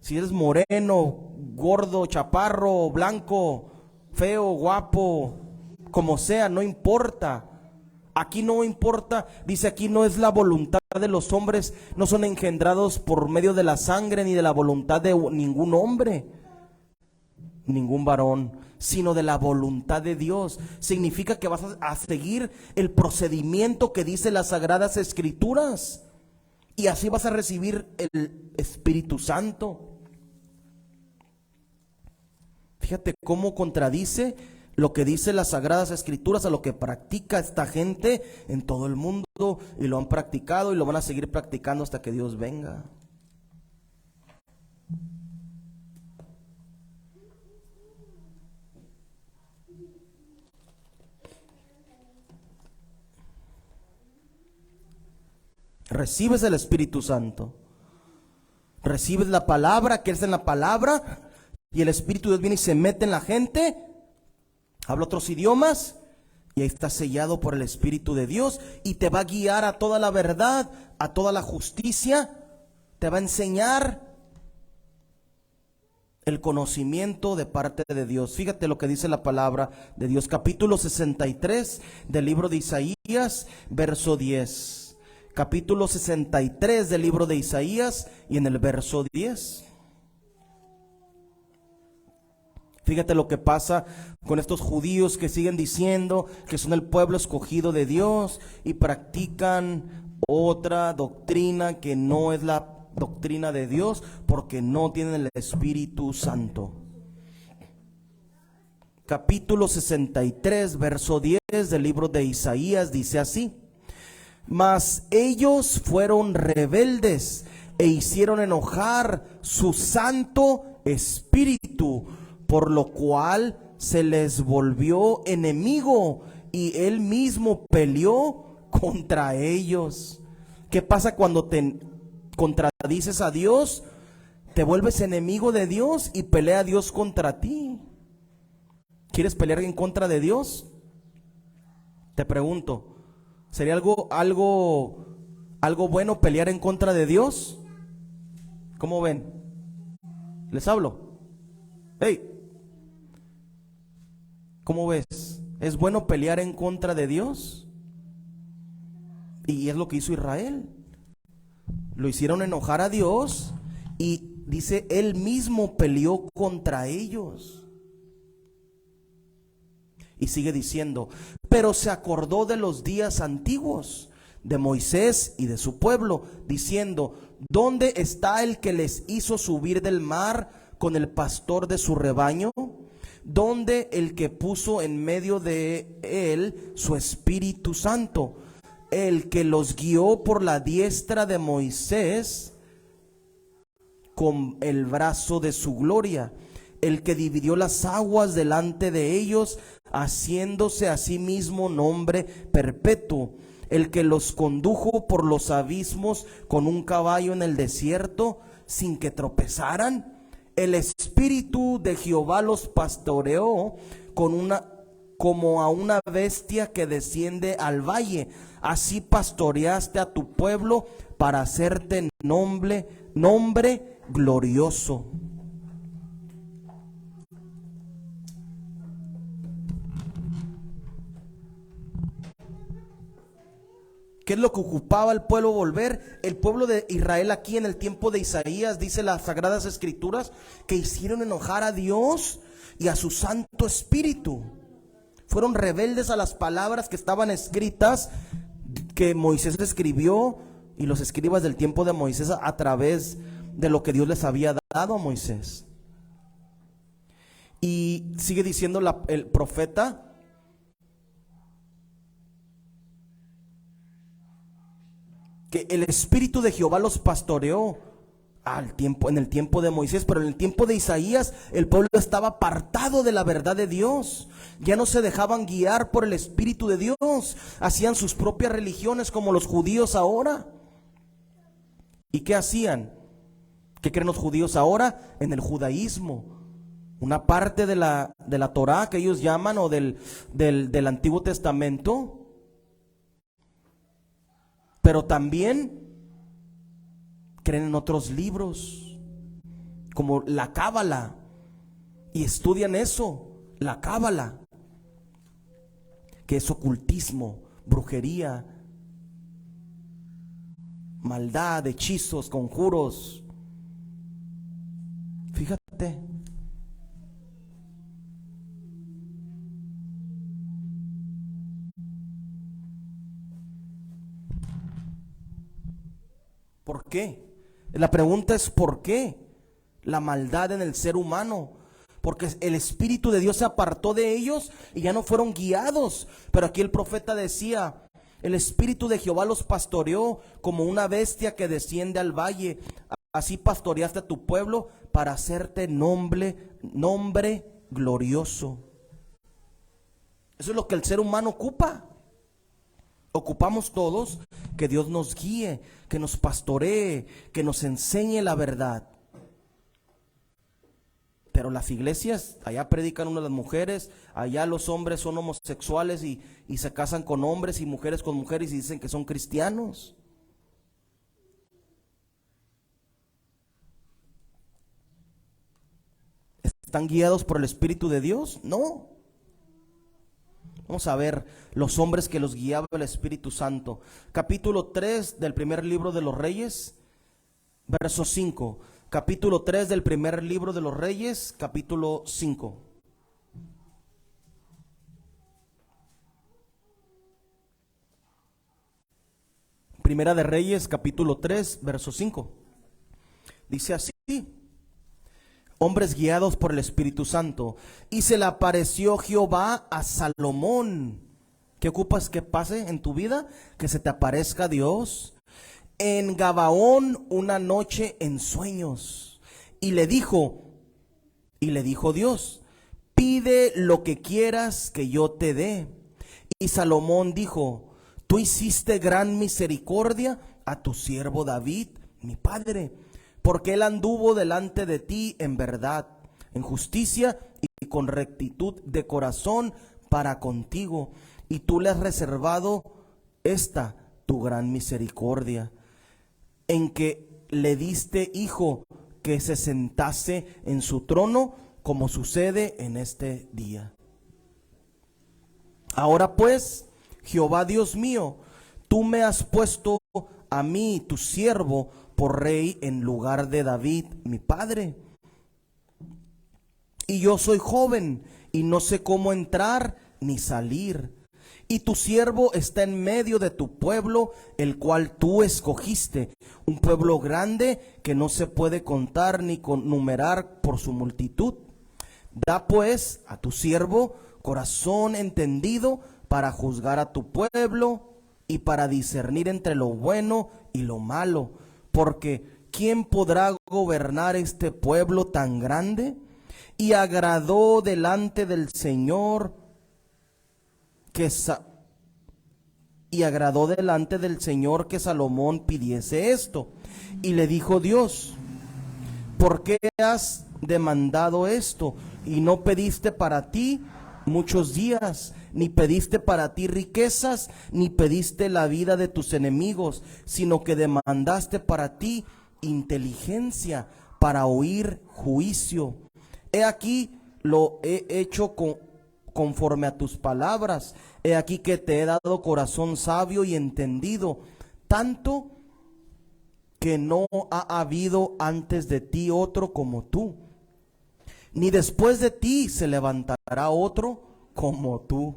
Si eres moreno, gordo, chaparro, blanco, feo, guapo, como sea, no importa. Aquí no importa, dice aquí no es la voluntad de los hombres, no son engendrados por medio de la sangre ni de la voluntad de ningún hombre, ningún varón, sino de la voluntad de Dios. Significa que vas a seguir el procedimiento que dice las Sagradas Escrituras y así vas a recibir el Espíritu Santo. Fíjate cómo contradice lo que dice las Sagradas Escrituras a lo que practica esta gente en todo el mundo, y lo han practicado y lo van a seguir practicando hasta que Dios venga. Recibes el Espíritu Santo, recibes la palabra, crees en la palabra, y el Espíritu de Dios viene y se mete en la gente, habla otros idiomas, y ahí está sellado por el Espíritu de Dios, y te va a guiar a toda la verdad, a toda la justicia, te va a enseñar el conocimiento de parte de Dios. Fíjate lo que dice la palabra de Dios, capítulo 63 del libro de Isaías, verso 10. Capítulo 63 del libro de Isaías y en el verso 10. Fíjate lo que pasa con estos judíos que siguen diciendo que son el pueblo escogido de Dios y practican otra doctrina que no es la doctrina de Dios porque no tienen el Espíritu Santo. Capítulo 63, verso 10 del libro de Isaías dice así: mas ellos fueron rebeldes e hicieron enojar su Santo Espíritu, por lo cual se les volvió enemigo y él mismo peleó contra ellos. ¿Qué pasa cuando te contradices a Dios? Te vuelves enemigo de Dios y pelea Dios contra ti. ¿Quieres pelear en contra de Dios? Te pregunto, ¿Sería algo bueno pelear en contra de Dios? ¿Cómo ven? ¿Les hablo? Hey, ¿cómo ves? ¿Es bueno pelear en contra de Dios? Y es lo que hizo Israel. Lo hicieron enojar a Dios y dice, él mismo peleó contra ellos. Y sigue diciendo, pero se acordó de los días antiguos, de Moisés y de su pueblo, diciendo, ¿dónde está el que les hizo subir del mar con el pastor de su rebaño? ¿Dónde el que puso en medio de él su Espíritu Santo? El que los guió por la diestra de Moisés con el brazo de su gloria, el que dividió las aguas delante de ellos, haciéndose a sí mismo nombre perpetuo, el que los condujo por los abismos con un caballo en el desierto, sin que tropezaran. El Espíritu de Jehová los pastoreó como a una bestia que desciende al valle. Así pastoreaste a tu pueblo para hacerte nombre glorioso. ¿Qué es lo que ocupaba el pueblo volver? El pueblo de Israel aquí en el tiempo de Isaías, dice las Sagradas Escrituras, que hicieron enojar a Dios y a su Santo Espíritu. Fueron rebeldes a las palabras que estaban escritas, que Moisés escribió, y los escribas del tiempo de Moisés a través de lo que Dios les había dado a Moisés. Y sigue diciendo el profeta, que el Espíritu de Jehová los pastoreó en el tiempo de Moisés, pero en el tiempo de Isaías el pueblo estaba apartado de la verdad de Dios. Ya no se dejaban guiar por el Espíritu de Dios, hacían sus propias religiones como los judíos ahora. ¿Y qué hacían? ¿Qué creen los judíos ahora? En el judaísmo, una parte de la Torá que ellos llaman, o del Antiguo Testamento. Pero también creen en otros libros, como la Cábala, y estudian eso, la Cábala, que es ocultismo, brujería, maldad, hechizos, conjuros. Fíjate. ¿Por qué? La pregunta es ¿por qué? La maldad en el ser humano. Porque el Espíritu de Dios se apartó de ellos y ya no fueron guiados. Pero aquí el profeta decía, el Espíritu de Jehová los pastoreó como una bestia que desciende al valle. Así pastoreaste a tu pueblo para hacerte nombre glorioso. Eso es lo que el ser humano ocupa. Ocupamos todos que Dios nos guíe, que nos pastoree, que nos enseñe la verdad. Pero las iglesias, allá predican una de las mujeres, allá los hombres son homosexuales y se casan con hombres y mujeres con mujeres y dicen que son cristianos. ¿Están guiados por el Espíritu de Dios? No. Vamos a ver los hombres que los guiaba el Espíritu Santo. Capítulo 3 del primer libro de los Reyes, verso 5. Capítulo 3 del primer libro de los Reyes, capítulo 5. Primera de Reyes, capítulo 3, verso 5. Dice así: hombres guiados por el Espíritu Santo. Y se le apareció Jehová a Salomón. ¿Qué ocupas que pase en tu vida? Que se te aparezca Dios en Gabaón una noche en sueños. Y le dijo Dios: pide lo que quieras que yo te dé. Y Salomón dijo: tú hiciste gran misericordia a tu siervo David, mi padre, porque él anduvo delante de ti en verdad, en justicia y con rectitud de corazón para contigo. Y tú le has reservado esta tu gran misericordia, en que le diste hijo que se sentase en su trono, como sucede en este día. Ahora pues, Jehová Dios mío, tú me has puesto a mí, tu siervo, por rey en lugar de David, mi padre. Y yo soy joven y no sé cómo entrar ni salir. Y tu siervo está en medio de tu pueblo, el cual tú escogiste, un pueblo grande que no se puede contar ni numerar por su multitud. Da pues a tu siervo corazón entendido para juzgar a tu pueblo y para discernir entre lo bueno y lo malo, porque ¿quién podrá gobernar este pueblo tan grande? Y agradó delante del Señor que Salomón pidiese esto. Y le dijo Dios: ¿por qué has demandado esto? Y no pediste para ti muchos días, ni pediste para ti riquezas, ni pediste la vida de tus enemigos, sino que demandaste para ti inteligencia para oír juicio. He aquí lo he hecho conforme a tus palabras. He aquí que te he dado corazón sabio y entendido, tanto que no ha habido antes de ti otro como tú, ni después de ti se levantará otro como tú.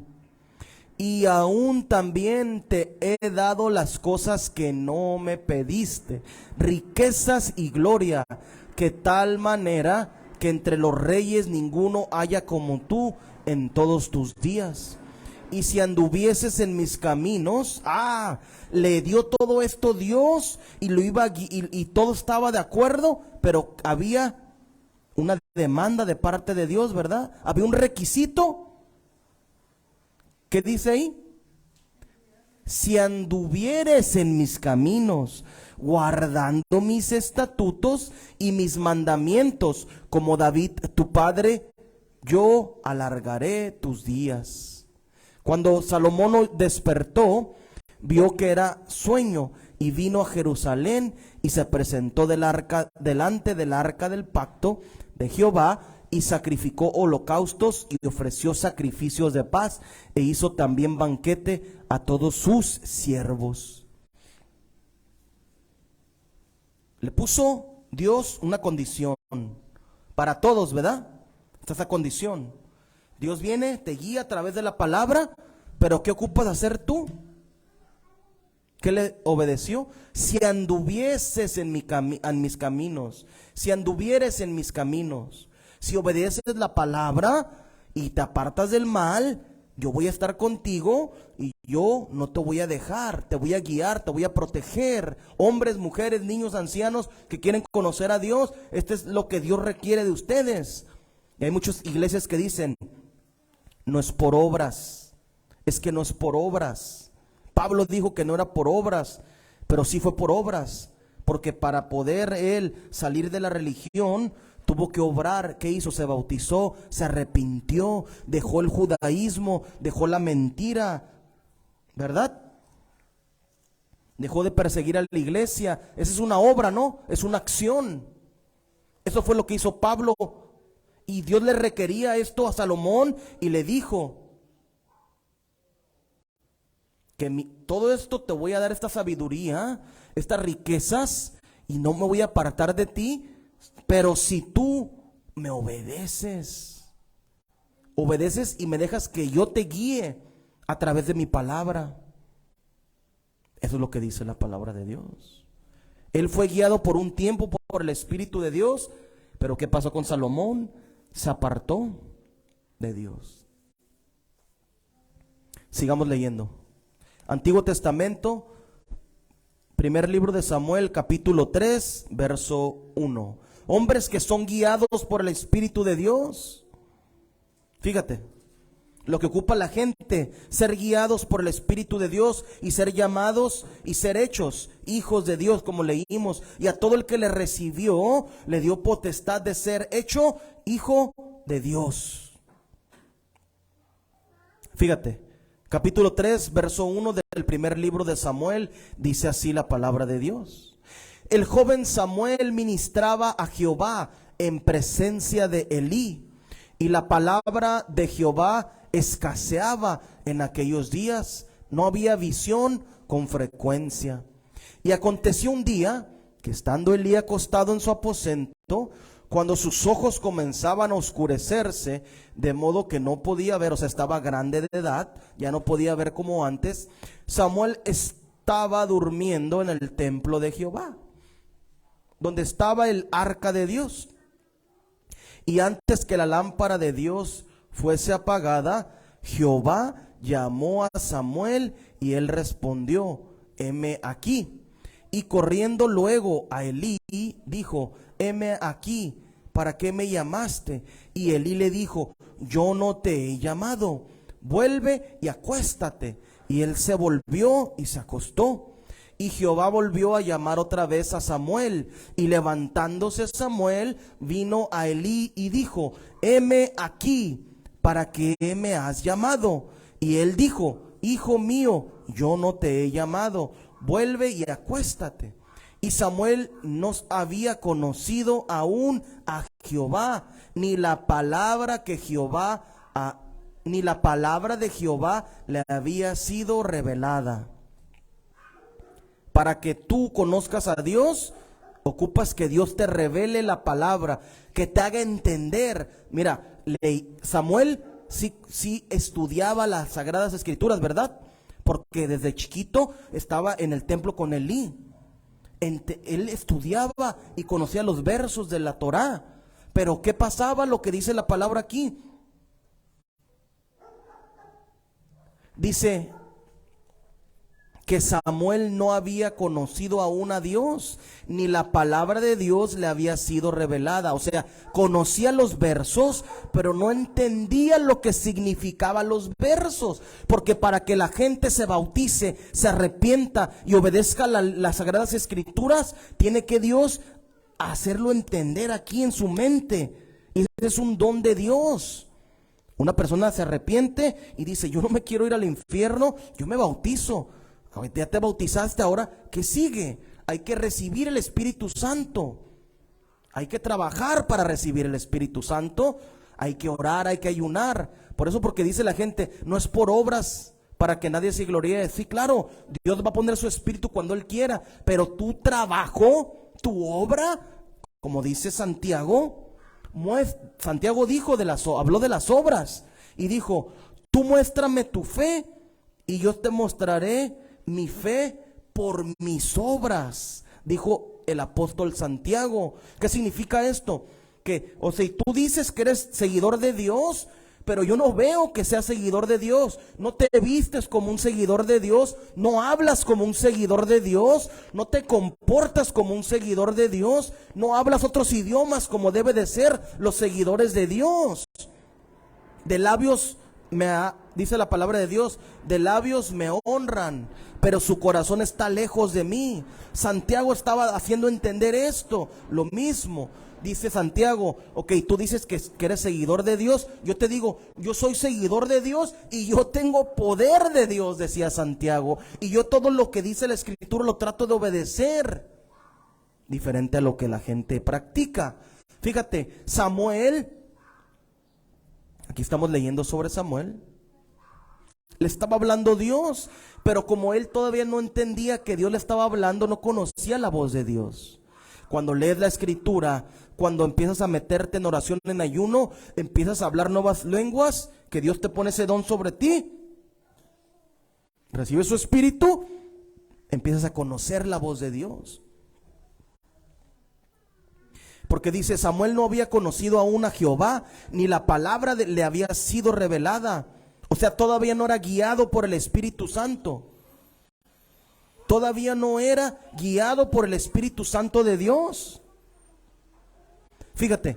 Y aún también te he dado las cosas que no me pediste, riquezas y gloria, que tal manera que entre los reyes ninguno haya como tú en todos tus días. Y si anduvieses en mis caminos, le dio todo esto Dios y lo iba y todo estaba de acuerdo, pero había una demanda de parte de Dios, ¿verdad? Había un requisito. ¿Qué dice ahí? Si anduvieres en mis caminos, guardando mis estatutos y mis mandamientos, como David tu padre, yo alargaré tus días. Cuando Salomón despertó, vio que era sueño, y vino a Jerusalén y se presentó delante del arca del pacto de Jehová, y sacrificó holocaustos y ofreció sacrificios de paz, e hizo también banquete a todos sus siervos. Le puso Dios una condición para todos, ¿verdad? Esta es la condición. Dios viene, te guía a través de la palabra, pero ¿qué ocupas hacer tú? ¿Qué le obedeció? Si anduvieses en mis caminos, si anduvieres en mis caminos, si obedeces la palabra y te apartas del mal, yo voy a estar contigo y yo no te voy a dejar, te voy a guiar, te voy a proteger. Hombres, mujeres, niños, ancianos que quieren conocer a Dios, esto es lo que Dios requiere de ustedes. Y hay muchas iglesias que dicen, no es por obras, es que no es por obras. Pablo dijo que no era por obras, pero sí fue por obras, porque para poder él salir de la religión, tuvo que obrar. ¿Qué hizo? Se bautizó, se arrepintió, dejó el judaísmo, dejó la mentira, ¿verdad? Dejó de perseguir a la iglesia. Esa es una obra, ¿no? Es una acción. Eso fue lo que hizo Pablo. Y Dios le requería esto a Salomón y le dijo que todo esto te voy a dar, esta sabiduría, estas riquezas, y no me voy a apartar de ti, pero si tú me obedeces y me dejas que yo te guíe a través de mi palabra. Eso es lo que dice la palabra de Dios. Él fue guiado por un tiempo por el Espíritu de Dios, pero ¿qué pasó con Salomón? Se apartó de Dios. Sigamos leyendo. Antiguo Testamento, primer libro de Samuel, capítulo 3, verso 1. Hombres que son guiados por el Espíritu de Dios. Fíjate lo que ocupa la gente: ser guiados por el Espíritu de Dios y ser llamados y ser hechos hijos de Dios, como leímos. Y a todo el que le recibió, le dio potestad de ser hecho hijo de Dios. Fíjate, Capítulo 3, verso 1 del primer libro de Samuel, dice así la palabra de Dios. El joven Samuel ministraba a Jehová en presencia de Elí, y la palabra de Jehová escaseaba en aquellos días. No había visión con frecuencia. Y aconteció un día que estando Elí acostado en su aposento, cuando sus ojos comenzaban a oscurecerse, de modo que no podía ver, o sea, estaba grande de edad, ya no podía ver como antes, Samuel estaba durmiendo en el templo de Jehová, donde estaba el arca de Dios. Y antes que la lámpara de Dios fuese apagada, Jehová llamó a Samuel y él respondió: heme aquí. Y corriendo luego a Elí, dijo: heme aquí, ¿para qué me llamaste? Y Elí le dijo: yo no te he llamado, vuelve y acuéstate. Y él se volvió y se acostó. Y Jehová volvió a llamar otra vez a Samuel, y levantándose Samuel vino a Elí y dijo: heme aquí, ¿para qué me has llamado? Y él dijo: hijo mío, yo no te he llamado, vuelve y acuéstate. Y Samuel no había conocido aún a Jehová, ni la palabra de Jehová le había sido revelada. Para que tú conozcas a Dios, ocupas que Dios te revele la palabra, que te haga entender. Mira, Samuel sí estudiaba las Sagradas Escrituras, ¿verdad? Porque desde chiquito estaba en el templo con Elí. Él estudiaba y conocía los versos de la Torá. Pero ¿qué pasaba? Lo que dice la palabra aquí. Dice que Samuel no había conocido aún a Dios, ni la palabra de Dios le había sido revelada. O sea, conocía los versos, pero no entendía lo que significaban los versos. Porque para que la gente se bautice, se arrepienta y obedezca las Sagradas Escrituras, tiene que Dios hacerlo entender aquí en su mente. Y ese es un don de Dios. Una persona se arrepiente y dice: yo no me quiero ir al infierno, yo me bautizo. Ya te bautizaste, ahora ¿qué sigue? Hay que recibir el Espíritu Santo. Hay que trabajar para recibir el Espíritu Santo. Hay que orar, hay que ayunar. Por eso, porque dice la gente, no es por obras para que nadie se gloríe. Sí, claro, Dios va a poner su Espíritu cuando Él quiera, pero tu trabajo, tu obra, como dice Santiago, Santiago dijo habló de las obras y dijo: tú muéstrame tu fe y yo te mostraré mi fe por mis obras, dijo el apóstol Santiago. ¿Qué significa esto? Que, o sea, tú dices que eres seguidor de Dios, pero yo no veo que seas seguidor de Dios. No te vistes como un seguidor de Dios, no hablas como un seguidor de Dios, no te comportas como un seguidor de Dios, no hablas otros idiomas como debe de ser los seguidores de Dios. De labios dice la palabra de Dios, de labios me honran, pero su corazón está lejos de mí. Santiago estaba haciendo entender esto, lo mismo. Dice Santiago: ok, tú dices que eres seguidor de Dios, yo te digo, yo soy seguidor de Dios y yo tengo poder de Dios, decía Santiago, y yo todo lo que dice la Escritura lo trato de obedecer, diferente a lo que la gente practica. Fíjate, Samuel, aquí estamos leyendo sobre Samuel, le estaba hablando Dios, pero como él todavía no entendía que Dios le estaba hablando, no conocía la voz de Dios. Cuando lees la Escritura, cuando empiezas a meterte en oración, en ayuno, empiezas a hablar nuevas lenguas, que Dios te pone ese don sobre ti, recibes su Espíritu, empiezas a conocer la voz de Dios. Porque dice: Samuel no había conocido aún a Jehová, ni la palabra le había sido revelada. O sea, todavía no era guiado por el Espíritu Santo. Todavía no era guiado por el Espíritu Santo de Dios. Fíjate.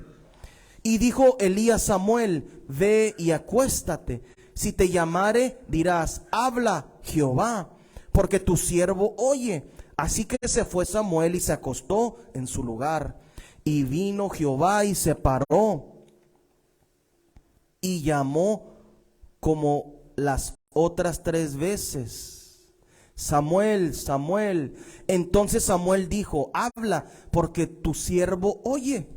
Y dijo Elí a Samuel: ve y acuéstate. Si te llamare, dirás: habla Jehová, porque tu siervo oye. Así que se fue Samuel y se acostó en su lugar. Y vino Jehová y se paró y llamó como las otras 3 veces: Samuel, Samuel. Entonces Samuel dijo: habla, porque tu siervo oye.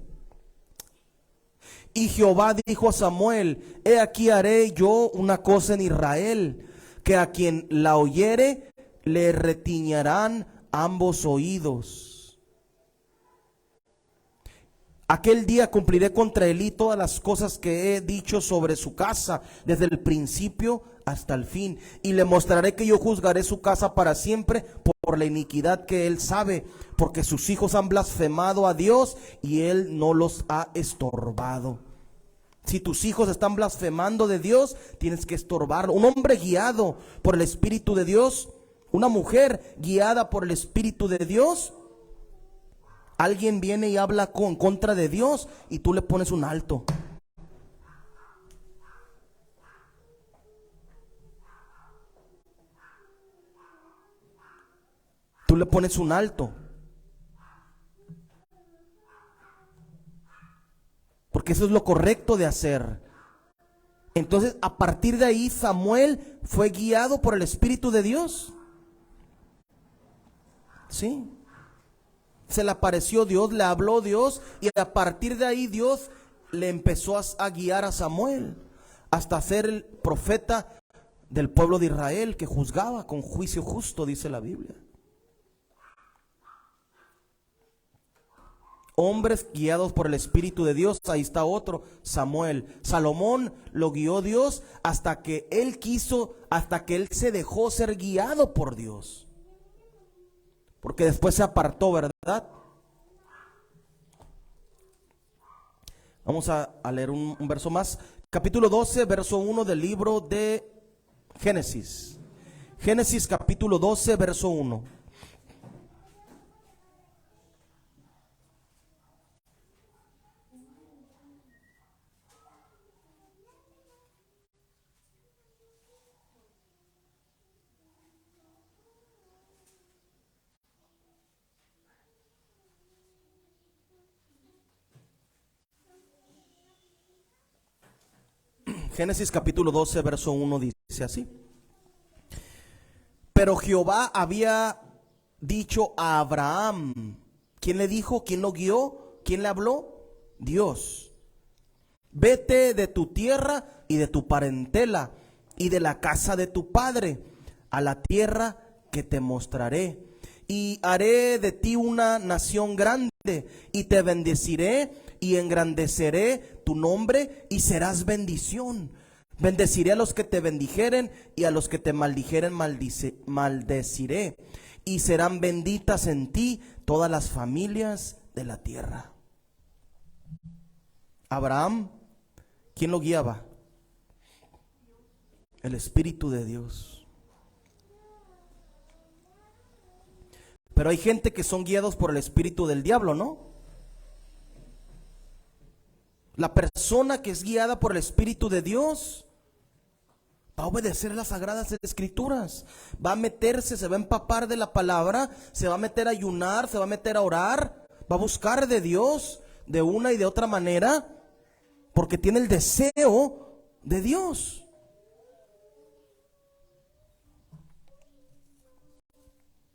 Y Jehová dijo a Samuel: he aquí haré yo una cosa en Israel, que a quien la oyere le retiñarán ambos oídos. Aquel día cumpliré contra Elí todas las cosas que he dicho sobre su casa, desde el principio hasta el fin. Y le mostraré que yo juzgaré su casa para siempre por la iniquidad que él sabe, porque sus hijos han blasfemado a Dios y él no los ha estorbado. Si tus hijos están blasfemando de Dios, tienes que estorbarlo. Un hombre guiado por el Espíritu de Dios, una mujer guiada por el Espíritu de Dios, alguien viene y habla en contra de Dios y tú le pones un alto. Tú le pones un alto. Porque eso es lo correcto de hacer. Entonces, a partir de ahí, Samuel fue guiado por el Espíritu de Dios. Sí. Se le apareció Dios, le habló Dios, y a partir de ahí Dios le empezó a guiar a Samuel hasta ser el profeta del pueblo de Israel, que juzgaba con juicio justo, dice la Biblia. Hombres guiados por el Espíritu de Dios. Ahí está otro, Samuel. Salomón lo guió Dios hasta que él quiso, hasta que él se dejó ser guiado por Dios, porque después se apartó, ¿verdad? Vamos a leer un verso más. Capítulo 12, verso 1 del libro de Génesis. Génesis capítulo 12, verso 1. Génesis capítulo 12, verso 1 dice así: pero Jehová había dicho a Abraham. ¿Quién le dijo? ¿Quién lo guió? ¿Quién le habló? Dios. Vete de tu tierra y de tu parentela y de la casa de tu padre a la tierra que te mostraré, y haré de ti una nación grande, y te bendeciré y engrandeceré tu nombre, y serás bendición. Bendeciré a los que te bendijeren, y a los que te maldijeren maldeciré, y serán benditas en ti todas las familias de la tierra. Abraham, ¿quién lo guiaba? El Espíritu de Dios. Pero hay gente que son guiados por el espíritu del diablo, ¿no? La persona que es guiada por el Espíritu de Dios va a obedecer las sagradas escrituras, va a meterse, se va a empapar de la palabra, se va a meter a ayunar, se va a meter a orar, va a buscar de Dios de una y de otra manera, porque tiene el deseo de Dios.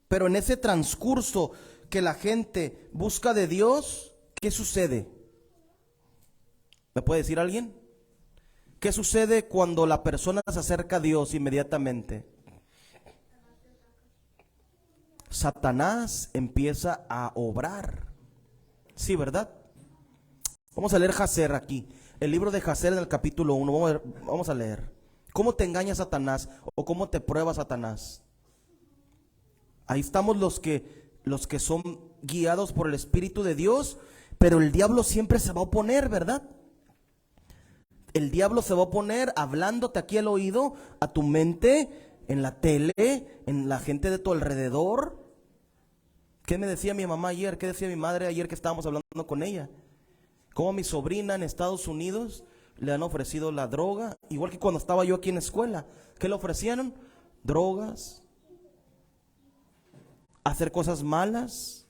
Pero en ese transcurso que la gente busca de Dios, ¿qué sucede? ¿Me puede decir alguien? ¿Qué sucede cuando la persona se acerca a Dios inmediatamente? Satanás empieza a obrar. Sí, ¿verdad? Vamos a leer Jacer aquí. El libro de Jacer en el capítulo 1. Vamos a leer. ¿Cómo te engaña Satanás? ¿O cómo te prueba Satanás? Ahí estamos los que son guiados por el Espíritu de Dios, pero el diablo siempre se va a oponer, ¿verdad? El diablo se va a oponer hablándote aquí al oído, a tu mente, en la tele, en la gente de tu alrededor. ¿Qué me decía mi mamá ayer? ¿Qué decía mi madre ayer que estábamos hablando con ella? Cómo a mi sobrina en Estados Unidos le han ofrecido la droga, igual que cuando estaba yo aquí en la escuela. ¿Qué le ofrecieron? Drogas, hacer cosas malas.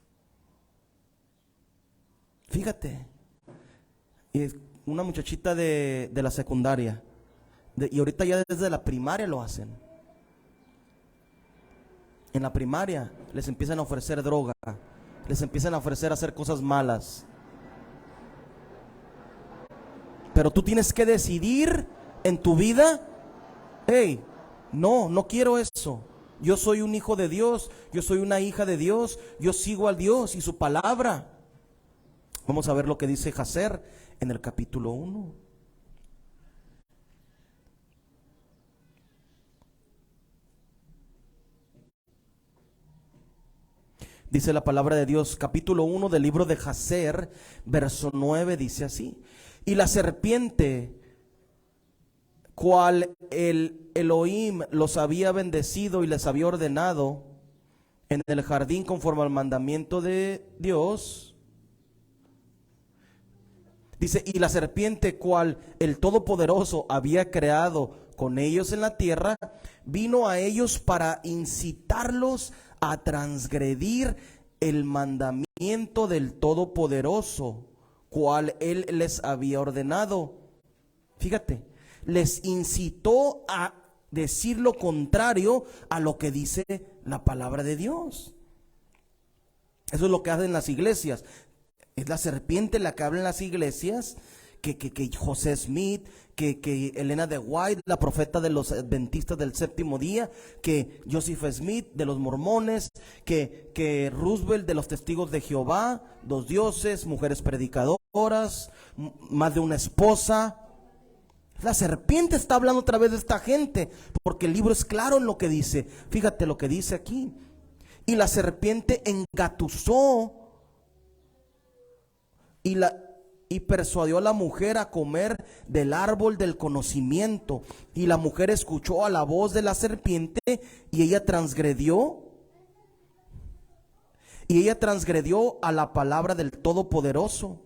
Fíjate, y una muchachita de la secundaria, y ahorita ya desde la primaria lo hacen. en la primaria les empiezan a ofrecer droga, les empiezan a ofrecer hacer cosas malas. Pero tú tienes que decidir en tu vida, hey, no quiero eso. Yo soy un hijo de Dios, yo soy una hija de Dios, yo sigo a Dios y su palabra. Vamos a ver lo que dice Jazer en el capítulo 1. Dice la palabra de Dios, capítulo 1 del libro de Jazer, verso 9, dice así: y la serpiente, cual el Elohim los había bendecido y les había ordenado en el jardín conforme al mandamiento de Dios. Dice, y la serpiente, cual el Todopoderoso había creado con ellos en la tierra, vino a ellos para incitarlos a transgredir el mandamiento del Todopoderoso, cual él les había ordenado. Fíjate, les incitó a decir lo contrario a lo que dice la palabra de Dios. Eso es lo que hacen las iglesias. Es la serpiente la que habla en las iglesias, que José Smith, que Elena de White, la profeta de los adventistas del séptimo día, que Joseph Smith de los mormones, que Roosevelt de los testigos de Jehová, dos dioses, mujeres predicadoras, más de una esposa. La serpiente está hablando otra vez de esta gente, porque el libro es claro en lo que dice. Fíjate lo que dice aquí. Y la serpiente engatusó y persuadió a la mujer a comer del árbol del conocimiento. Y la mujer escuchó a la voz de la serpiente y ella transgredió. Y ella transgredió a la palabra del Todopoderoso.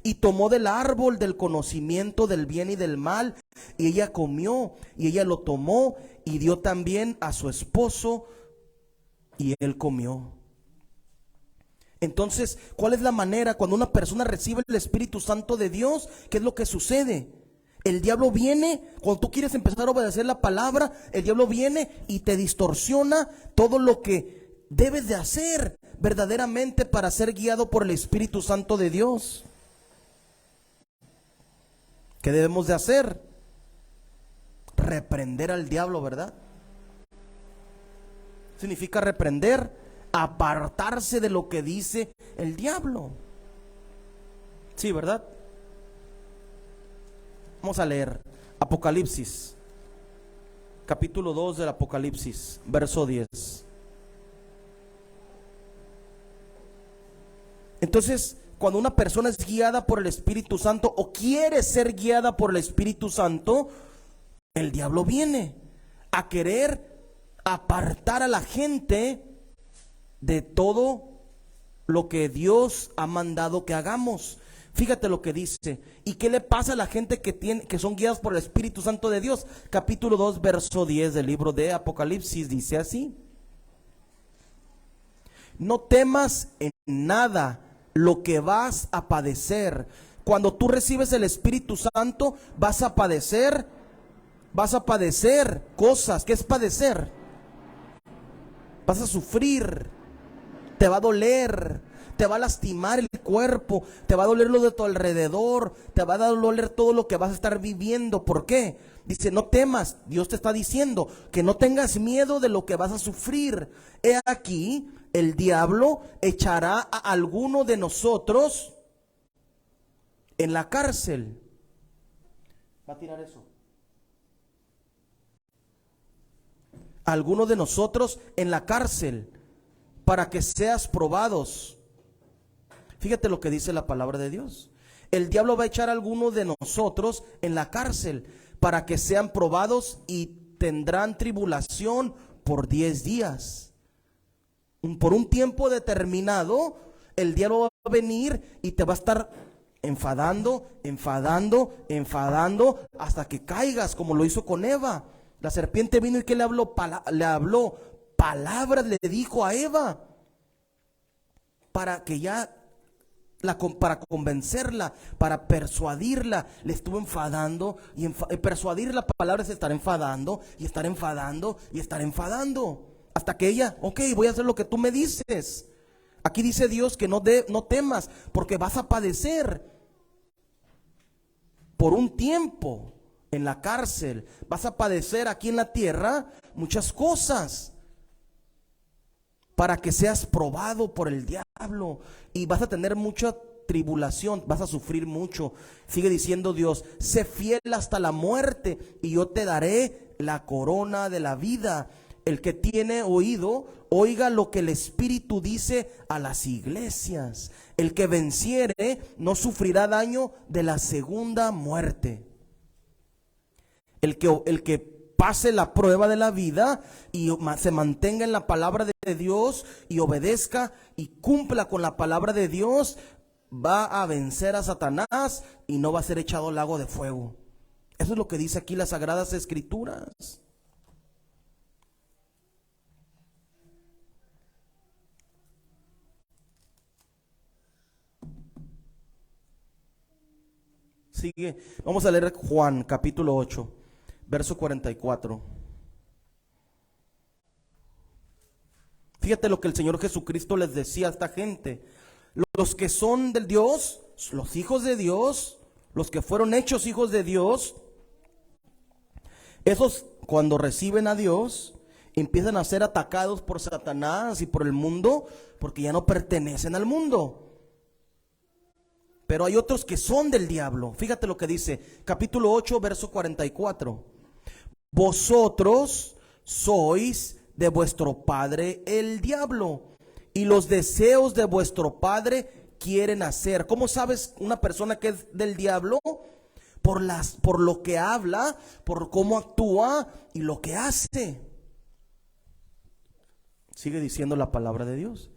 Y tomó del árbol del conocimiento del bien y del mal. Y ella comió y ella lo tomó y dio también a su esposo y él comió. Entonces, ¿cuál es la manera cuando una persona recibe el Espíritu Santo de Dios? ¿Qué es lo que sucede? El diablo viene, cuando tú quieres empezar a obedecer la palabra, el diablo viene y te distorsiona todo lo que debes de hacer verdaderamente para ser guiado por el Espíritu Santo de Dios. ¿Qué debemos de hacer? Reprender al diablo, ¿verdad? Significa reprender, apartarse de lo que dice el diablo. Sí, ¿verdad? Vamos a leer Apocalipsis, capítulo 2 del Apocalipsis, verso 10. Entonces, cuando una persona es guiada por el Espíritu Santo o quiere ser guiada por el Espíritu Santo, el diablo viene a querer apartar a la gente de todo lo que Dios ha mandado que hagamos. Fíjate lo que dice. ¿Y qué le pasa a la gente que son guiadas por el Espíritu Santo de Dios? Capítulo 2, verso 10 del libro de Apocalipsis dice así: no temas en nada lo que vas a padecer. Cuando tú recibes el Espíritu Santo, vas a padecer cosas. ¿Qué es padecer? Vas a sufrir. Te va a doler, te va a lastimar el cuerpo, te va a doler lo de tu alrededor, te va a doler todo lo que vas a estar viviendo. ¿Por qué? Dice, no temas. Dios te está diciendo que no tengas miedo de lo que vas a sufrir. He aquí, el diablo echará a alguno de nosotros en la cárcel. Va a tirar eso. Alguno de nosotros en la cárcel, para que seas probados. Fíjate lo que dice la palabra de Dios. El diablo va a echar a alguno de nosotros en la cárcel para que sean probados y tendrán tribulación por 10 días. Por un tiempo determinado, el diablo va a venir y te va a estar enfadando hasta que caigas, como lo hizo con Eva. La serpiente vino y ¿qué le habló? Palabras le dijo a Eva para que para convencerla, para persuadirla. Le estuvo enfadando y persuadir la palabra es estar enfadando y estar enfadando y estar enfadando. Hasta que ella, ok, voy a hacer lo que tú me dices. Aquí dice Dios que no temas, porque vas a padecer por un tiempo en la cárcel. Vas a padecer aquí en la tierra muchas cosas para que seas probado por el diablo. Y vas a tener mucha tribulación, vas a sufrir mucho. Sigue diciendo Dios, sé fiel hasta la muerte y yo te daré la corona de la vida. El que tiene oído, oiga lo que el Espíritu dice a las iglesias. El que venciere no sufrirá daño de la segunda muerte. El que pase la prueba de la vida y se mantenga en la palabra de Dios y obedezca y cumpla con la palabra de Dios, va a vencer a Satanás y no va a ser echado al lago de fuego. Eso es lo que dice aquí las Sagradas Escrituras. Sigue, vamos a leer Juan capítulo 8, verso 44. Fíjate lo que el Señor Jesucristo les decía a esta gente. Los que son del Dios, los hijos de Dios, los que fueron hechos hijos de Dios, esos cuando reciben a Dios empiezan a ser atacados por Satanás y por el mundo, porque ya no pertenecen al mundo. Pero hay otros que son del diablo. Fíjate lo que dice, capítulo 8, verso 44. Vosotros sois de vuestro padre el diablo, y los deseos de vuestro padre quieren hacer. ¿Cómo sabes una persona que es del diablo? Por lo que habla, por cómo actúa y lo que hace. Sigue diciendo la palabra de Dios.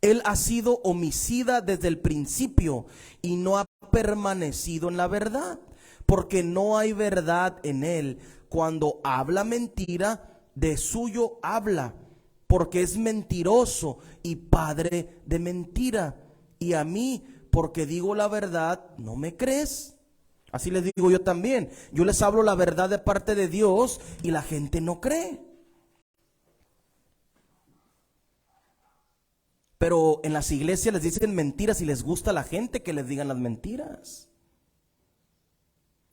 Él ha sido homicida desde el principio y no ha permanecido en la verdad, porque no hay verdad en él. Cuando habla mentira, de suyo habla, porque es mentiroso y padre de mentira. Y a mí, porque digo la verdad, ¿no me crees? Así les digo yo también. Yo les hablo la verdad de parte de Dios y la gente no cree. Pero en las iglesias les dicen mentiras y les gusta a la gente que les digan las mentiras.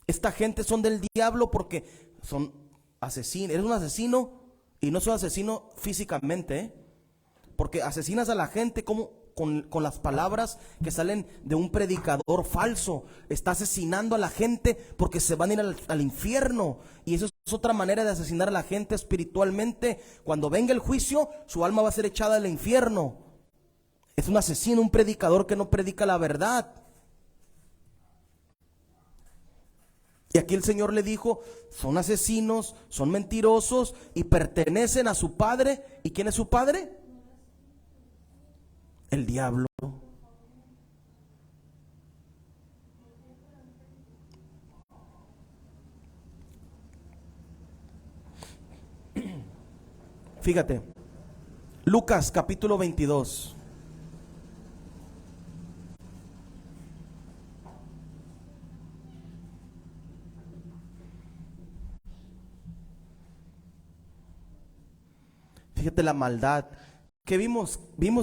Esta gente son del diablo porque son asesinos. Eres un asesino y no soy asesino físicamente, ¿eh? Porque asesinas a la gente como con las palabras que salen de un predicador falso. Está asesinando a la gente porque se van a ir al infierno. Y eso es otra manera de asesinar a la gente espiritualmente. Cuando venga el juicio, su alma va a ser echada al infierno. Es un asesino, un predicador que no predica la verdad. Y aquí el Señor le dijo, son asesinos, son mentirosos y pertenecen a su padre. ¿Y quién es su padre? El diablo. Fíjate, Lucas capítulo 22. Fíjate la maldad que vimos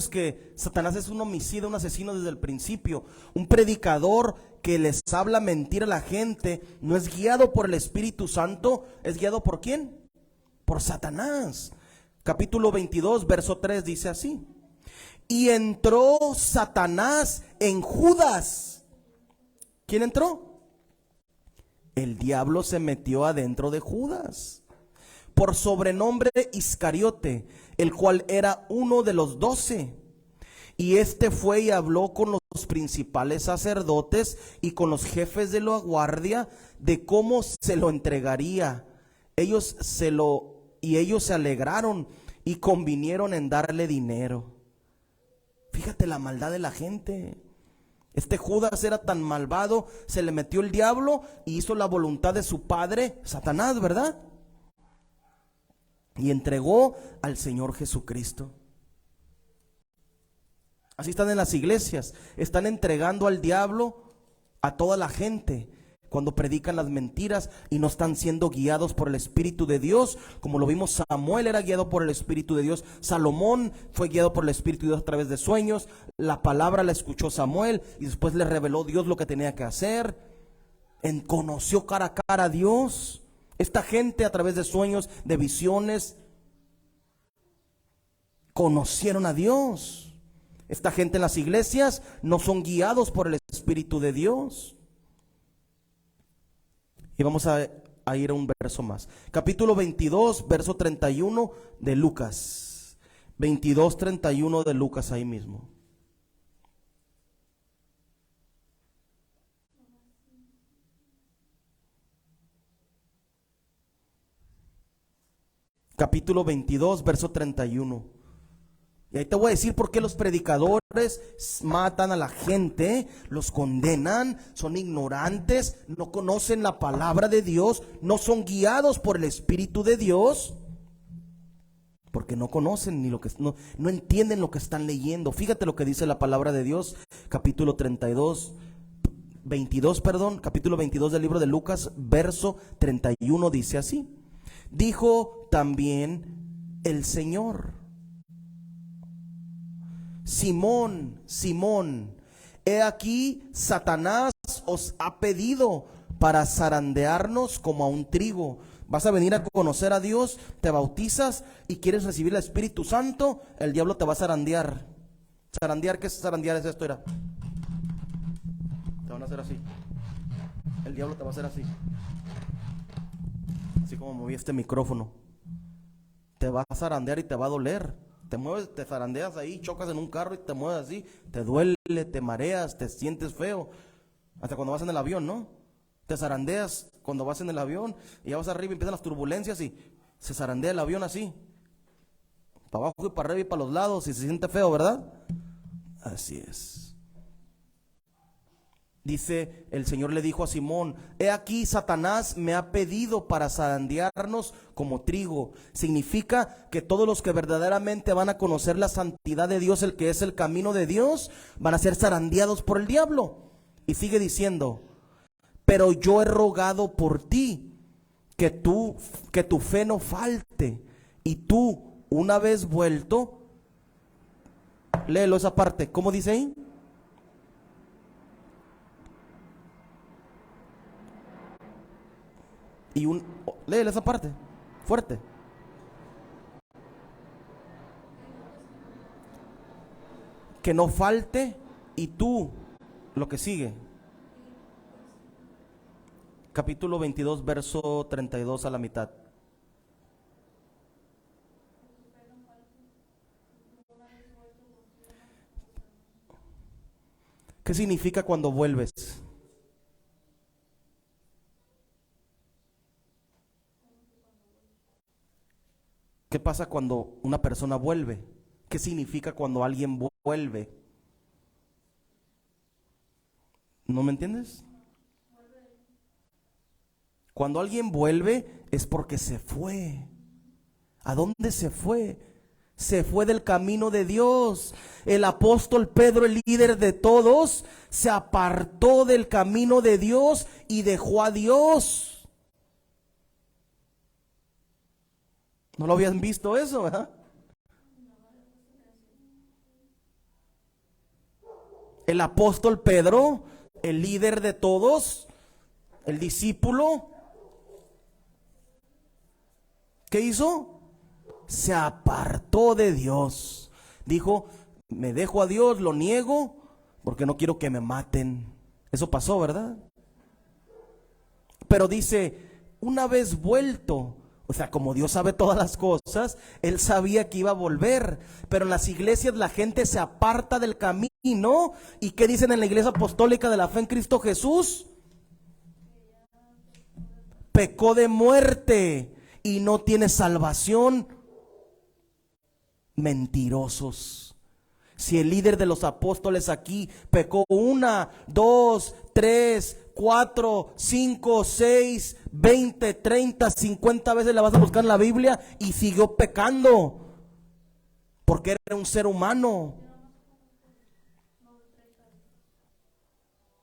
que Satanás es un homicida, un asesino desde el principio, un predicador que les habla mentira a la gente, no es guiado por el Espíritu Santo, es guiado ¿por quién? Por Satanás. Capítulo 22, verso 3 dice así: y entró Satanás en Judas. ¿Quién entró? El diablo se metió adentro de Judas, por sobrenombre Iscariote, el cual era uno de los 12. Y este fue y habló con los principales sacerdotes y con los jefes de la guardia de cómo se lo entregaría. Ellos se alegraron y convinieron en darle dinero. Fíjate la maldad de la gente. Este Judas era tan malvado, se le metió el diablo y hizo la voluntad de su padre, Satanás, ¿verdad? Y entregó al Señor Jesucristo. Así están en las iglesias, están entregando al diablo a toda la gente. cuando predican las mentiras y no están siendo guiados por el Espíritu de Dios. Como lo vimos, Samuel era guiado por el Espíritu de Dios, Salomón fue guiado por el Espíritu de Dios a través de sueños. La palabra la escuchó Samuel y después le reveló Dios lo que tenía que hacer. Conoció cara a cara a Dios. Esta gente, a través de sueños, de visiones, conocieron a Dios. Esta gente en las iglesias no son guiados por el Espíritu de Dios. Y vamos a ir a un verso más. Capítulo 22, verso 31 de Lucas. 22, 31 de Lucas, ahí mismo. Capítulo 22, verso 31. Y ahí te voy a decir por qué los predicadores matan a la gente, los condenan, son ignorantes, no conocen la palabra de Dios, no son guiados por el Espíritu de Dios, porque no conocen ni lo que no entienden lo que están leyendo. Fíjate lo que dice la palabra de Dios, capítulo 22, capítulo 22 del libro de Lucas, verso 31, dice así: dijo también el Señor: Simón, Simón, he aquí Satanás os ha pedido para zarandearnos como a un trigo. Vas a venir a conocer a Dios, te bautizas y quieres recibir el Espíritu Santo, el diablo te va a zarandear. ¿Zarandear? ¿Qué es zarandear? Es esto, era. Te van a hacer así. El diablo te va a hacer así. Así como moví este micrófono. Te va a zarandear y te va a doler. Te mueves, te zarandeas ahí, chocas en un carro y te mueves así, te duele, te mareas, te sientes feo. Hasta cuando vas en el avión, ¿no? Te zarandeas cuando vas en el avión y ya vas arriba y empiezan las turbulencias y se zarandea el avión así, para abajo y para arriba y para los lados, y se siente feo, ¿verdad? Así es. Dice, el Señor le dijo a Simón: he aquí Satanás me ha pedido para zarandearnos como trigo. Significa que todos los que verdaderamente van a conocer la santidad de Dios, el que es el camino de Dios, van a ser zarandeados por el diablo. Y sigue diciendo: pero yo he rogado por ti, que tu fe no falte, y tú, una vez vuelto, léelo esa parte, ¿cómo dice ahí? Léele esa parte, fuerte. Que no falte, y tú, lo que sigue. Capítulo 22, verso 32 a la mitad. ¿Qué significa cuando vuelves? ¿Qué pasa cuando una persona vuelve? ¿Qué significa cuando alguien vuelve? ¿No me entiendes? Cuando alguien vuelve es porque se fue. ¿A dónde se fue? Se fue del camino de Dios. El apóstol Pedro, el líder de todos, se apartó del camino de Dios y dejó a Dios. ¿No lo habían visto eso, verdad? El apóstol Pedro, el líder de todos, el discípulo, ¿qué hizo? Se apartó de Dios. Dijo: me dejo a Dios, lo niego, porque no quiero que me maten. Eso pasó, ¿verdad? Pero dice, una vez vuelto, o sea, como Dios sabe todas las cosas, Él sabía que iba a volver. Pero en las iglesias la gente se aparta del camino. ¿Y qué dicen en la Iglesia Apostólica de la Fe en Cristo Jesús? Pecó de muerte y no tiene salvación. Mentirosos. Si el líder de los apóstoles aquí pecó 1, 2, 3, 4, 5, 6, 20, 30, 50 veces, la vas a buscar en la Biblia, y siguió pecando porque era un ser humano.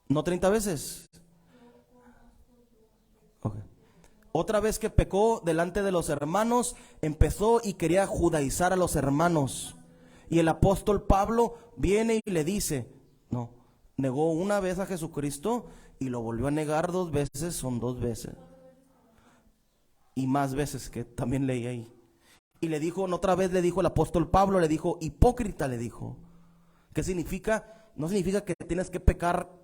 No 30 veces. Otra vez que pecó delante de los hermanos, empezó y quería judaizar a los hermanos. Y el apóstol Pablo viene y le dice, no, negó una vez a Jesucristo y lo volvió a negar 2 veces, son 2 veces. Y más veces que también leí ahí. Y le dijo, otra vez le dijo el apóstol Pablo, le dijo, hipócrita, le dijo. ¿Qué significa? No significa que tienes que pecar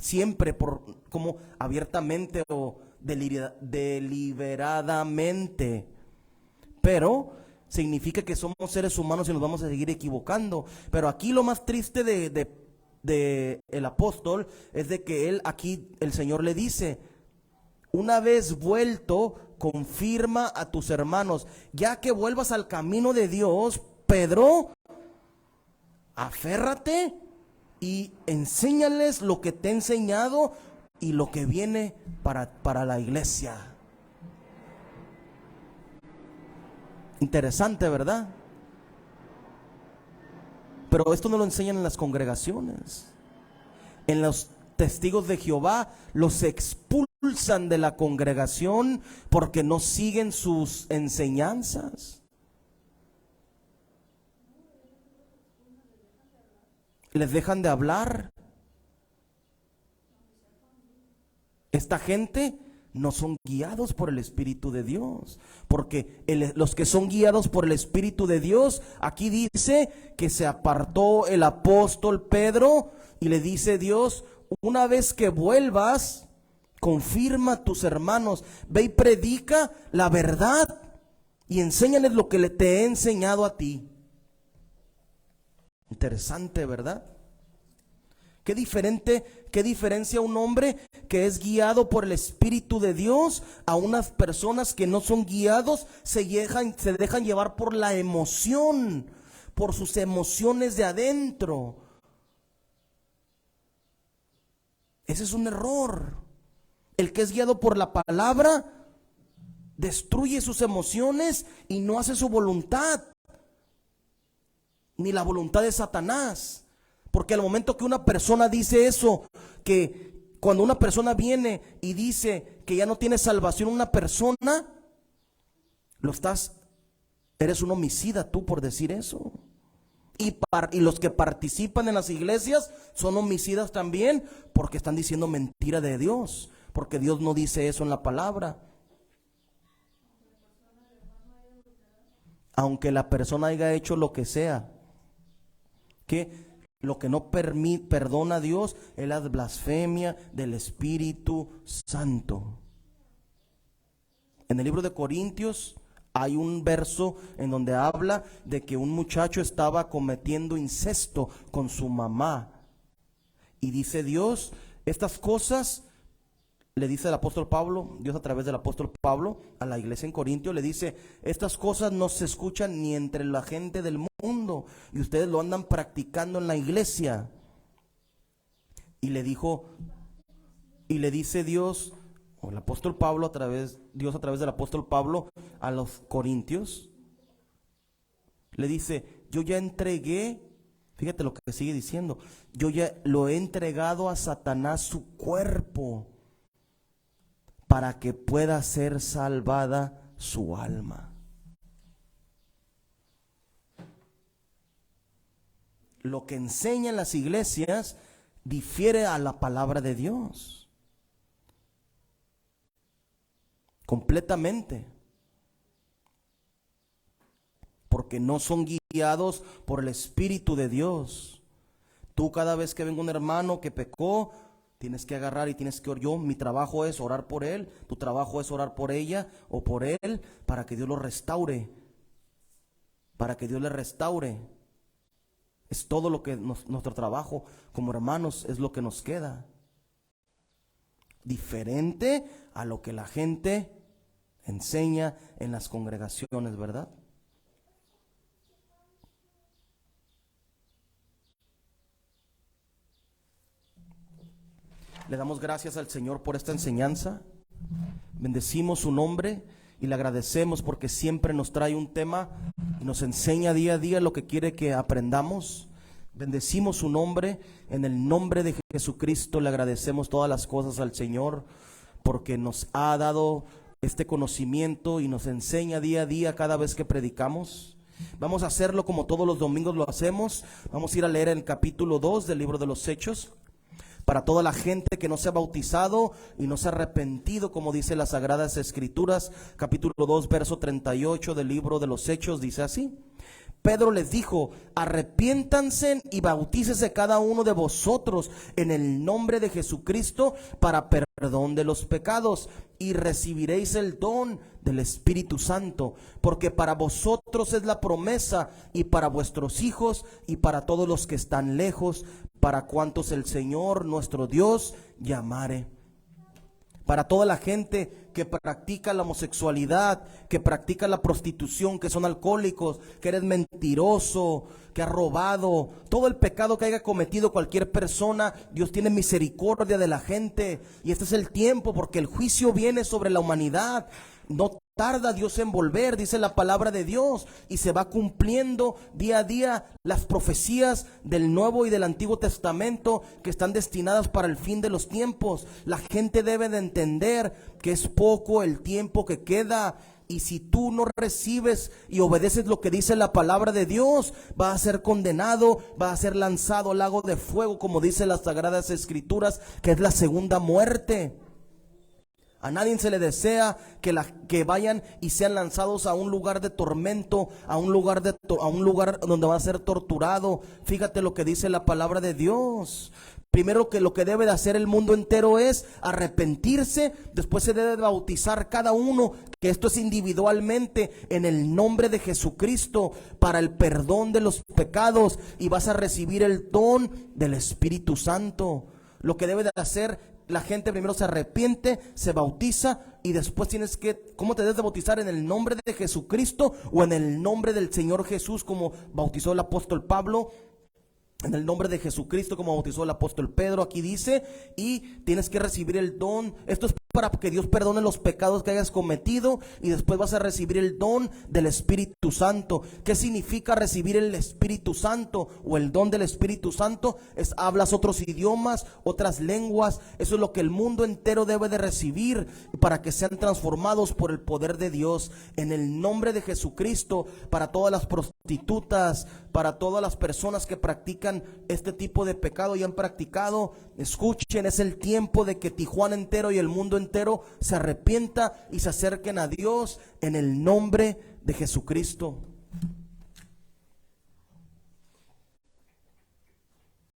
siempre, como abiertamente o deliberadamente, pero significa que somos seres humanos y nos vamos a seguir equivocando. Pero aquí lo más triste de el apóstol es de que él aquí, el Señor le dice, una vez vuelto, confirma a tus hermanos. Ya que vuelvas al camino de Dios, Pedro, aférrate y enséñales lo que te he enseñado y lo que viene para la iglesia. Interesante, ¿verdad? Pero esto no lo enseñan en las congregaciones. En los testigos de Jehová los expulsan de la congregación porque no siguen sus enseñanzas. Les dejan de hablar. Esta gente no son guiados por el Espíritu de Dios, porque los que son guiados por el Espíritu de Dios, aquí dice que se apartó el apóstol Pedro y le dice Dios, una vez que vuelvas, confirma a tus hermanos, ve y predica la verdad y enséñales lo que te he enseñado a ti. Interesante, ¿verdad? Qué diferencia un hombre que es guiado por el Espíritu de Dios a unas personas que no son guiados, se dejan llevar por la emoción, por sus emociones de adentro. Ese es un error. El que es guiado por la palabra destruye sus emociones y no hace su voluntad, ni la voluntad de Satanás. Porque al momento que una persona dice eso, que cuando una persona viene y dice que ya no tiene salvación una persona, eres un homicida tú por decir eso. Y los que participan en las iglesias son homicidas también porque están diciendo mentira de Dios, porque Dios no dice eso en la palabra. Aunque la persona haya hecho lo que sea, que lo que no perdona a Dios es la blasfemia del Espíritu Santo. En el libro de Corintios hay un verso en donde habla de que un muchacho estaba cometiendo incesto con su mamá. Y dice Dios, estas cosas, le dice el apóstol Pablo, Dios a través del apóstol Pablo a la iglesia en Corintio, le dice, estas cosas no se escuchan ni entre la gente del mundo y ustedes lo andan practicando en la iglesia. Y le dice Dios, o el apóstol Pablo Dios a través del apóstol Pablo a los corintios, le dice, yo ya entregué, fíjate lo que sigue diciendo, yo ya lo he entregado a Satanás su cuerpo, para que pueda ser salvada su alma. Lo que enseñan las iglesias difiere a la palabra de Dios. Completamente. Porque no son guiados por el Espíritu de Dios. Tú cada vez que venga un hermano que pecó, tienes que agarrar y tienes que orar. Mi trabajo es orar por él, tu trabajo es orar por ella o por él, para que Dios lo restaure, para que Dios le restaure. Es todo lo que nuestro trabajo como hermanos es lo que nos queda. Diferente a lo que la gente enseña en las congregaciones, ¿verdad? Le damos gracias al Señor por esta enseñanza. Bendecimos su nombre y le agradecemos porque siempre nos trae un tema y nos enseña día a día lo que quiere que aprendamos. Bendecimos su nombre. En el nombre de Jesucristo le agradecemos todas las cosas al Señor porque nos ha dado este conocimiento y nos enseña día a día cada vez que predicamos. Vamos a hacerlo como todos los domingos lo hacemos. Vamos a ir a leer el capítulo 2 del libro de los Hechos. Para toda la gente que no se ha bautizado y no se ha arrepentido, como dice las Sagradas Escrituras, capítulo 2, verso 38 del libro de los Hechos, dice así: Pedro les dijo: arrepiéntanse y bautícese cada uno de vosotros en el nombre de Jesucristo para perdón de los pecados, y recibiréis el don del Espíritu Santo, porque para vosotros es la promesa, y para vuestros hijos, y para todos los que están lejos, para cuantos el Señor nuestro Dios llamare. Para toda la gente que practica la homosexualidad, que practica la prostitución, que son alcohólicos, que eres mentiroso, que has robado, todo el pecado que haya cometido cualquier persona, Dios tiene misericordia de la gente. Y este es el tiempo, porque el juicio viene sobre la humanidad. No tarda Dios en volver, dice la palabra de Dios, y se va cumpliendo día a día las profecías del Nuevo y del Antiguo Testamento que están destinadas para el fin de los tiempos. La gente debe de entender que es poco el tiempo que queda, y si tú no recibes y obedeces lo que dice la palabra de Dios, vas a ser condenado, vas a ser lanzado al lago de fuego, como dice las Sagradas Escrituras, que es la segunda muerte. A nadie se le desea que vayan y sean lanzados a un lugar de tormento, a un lugar donde va a ser torturado. Fíjate lo que dice la palabra de Dios. Primero, que lo que debe de hacer el mundo entero es arrepentirse. Después se debe bautizar cada uno, que esto es individualmente, en el nombre de Jesucristo, para el perdón de los pecados, y vas a recibir el don del Espíritu Santo. Lo que debe de hacer la gente: primero se arrepiente, se bautiza, y después ¿cómo te debes de bautizar? ¿En el nombre de Jesucristo o en el nombre del Señor Jesús, como bautizó el apóstol Pablo? En el nombre de Jesucristo, como bautizó el apóstol Pedro, aquí dice, y tienes que recibir el don. Esto es para que Dios perdone los pecados que hayas cometido, y después vas a recibir el don del Espíritu Santo. ¿Qué significa recibir el Espíritu Santo o el don del Espíritu Santo? Hablas otros idiomas, otras lenguas. Eso es lo que el mundo entero debe de recibir, para que sean transformados por el poder de Dios. En el nombre de Jesucristo, para todas las prostitutas, para todas las personas que practican este tipo de pecado y han practicado, escuchen, es el tiempo de que Tijuana entero y el mundo entero se arrepienta y se acerquen a Dios en el nombre de Jesucristo.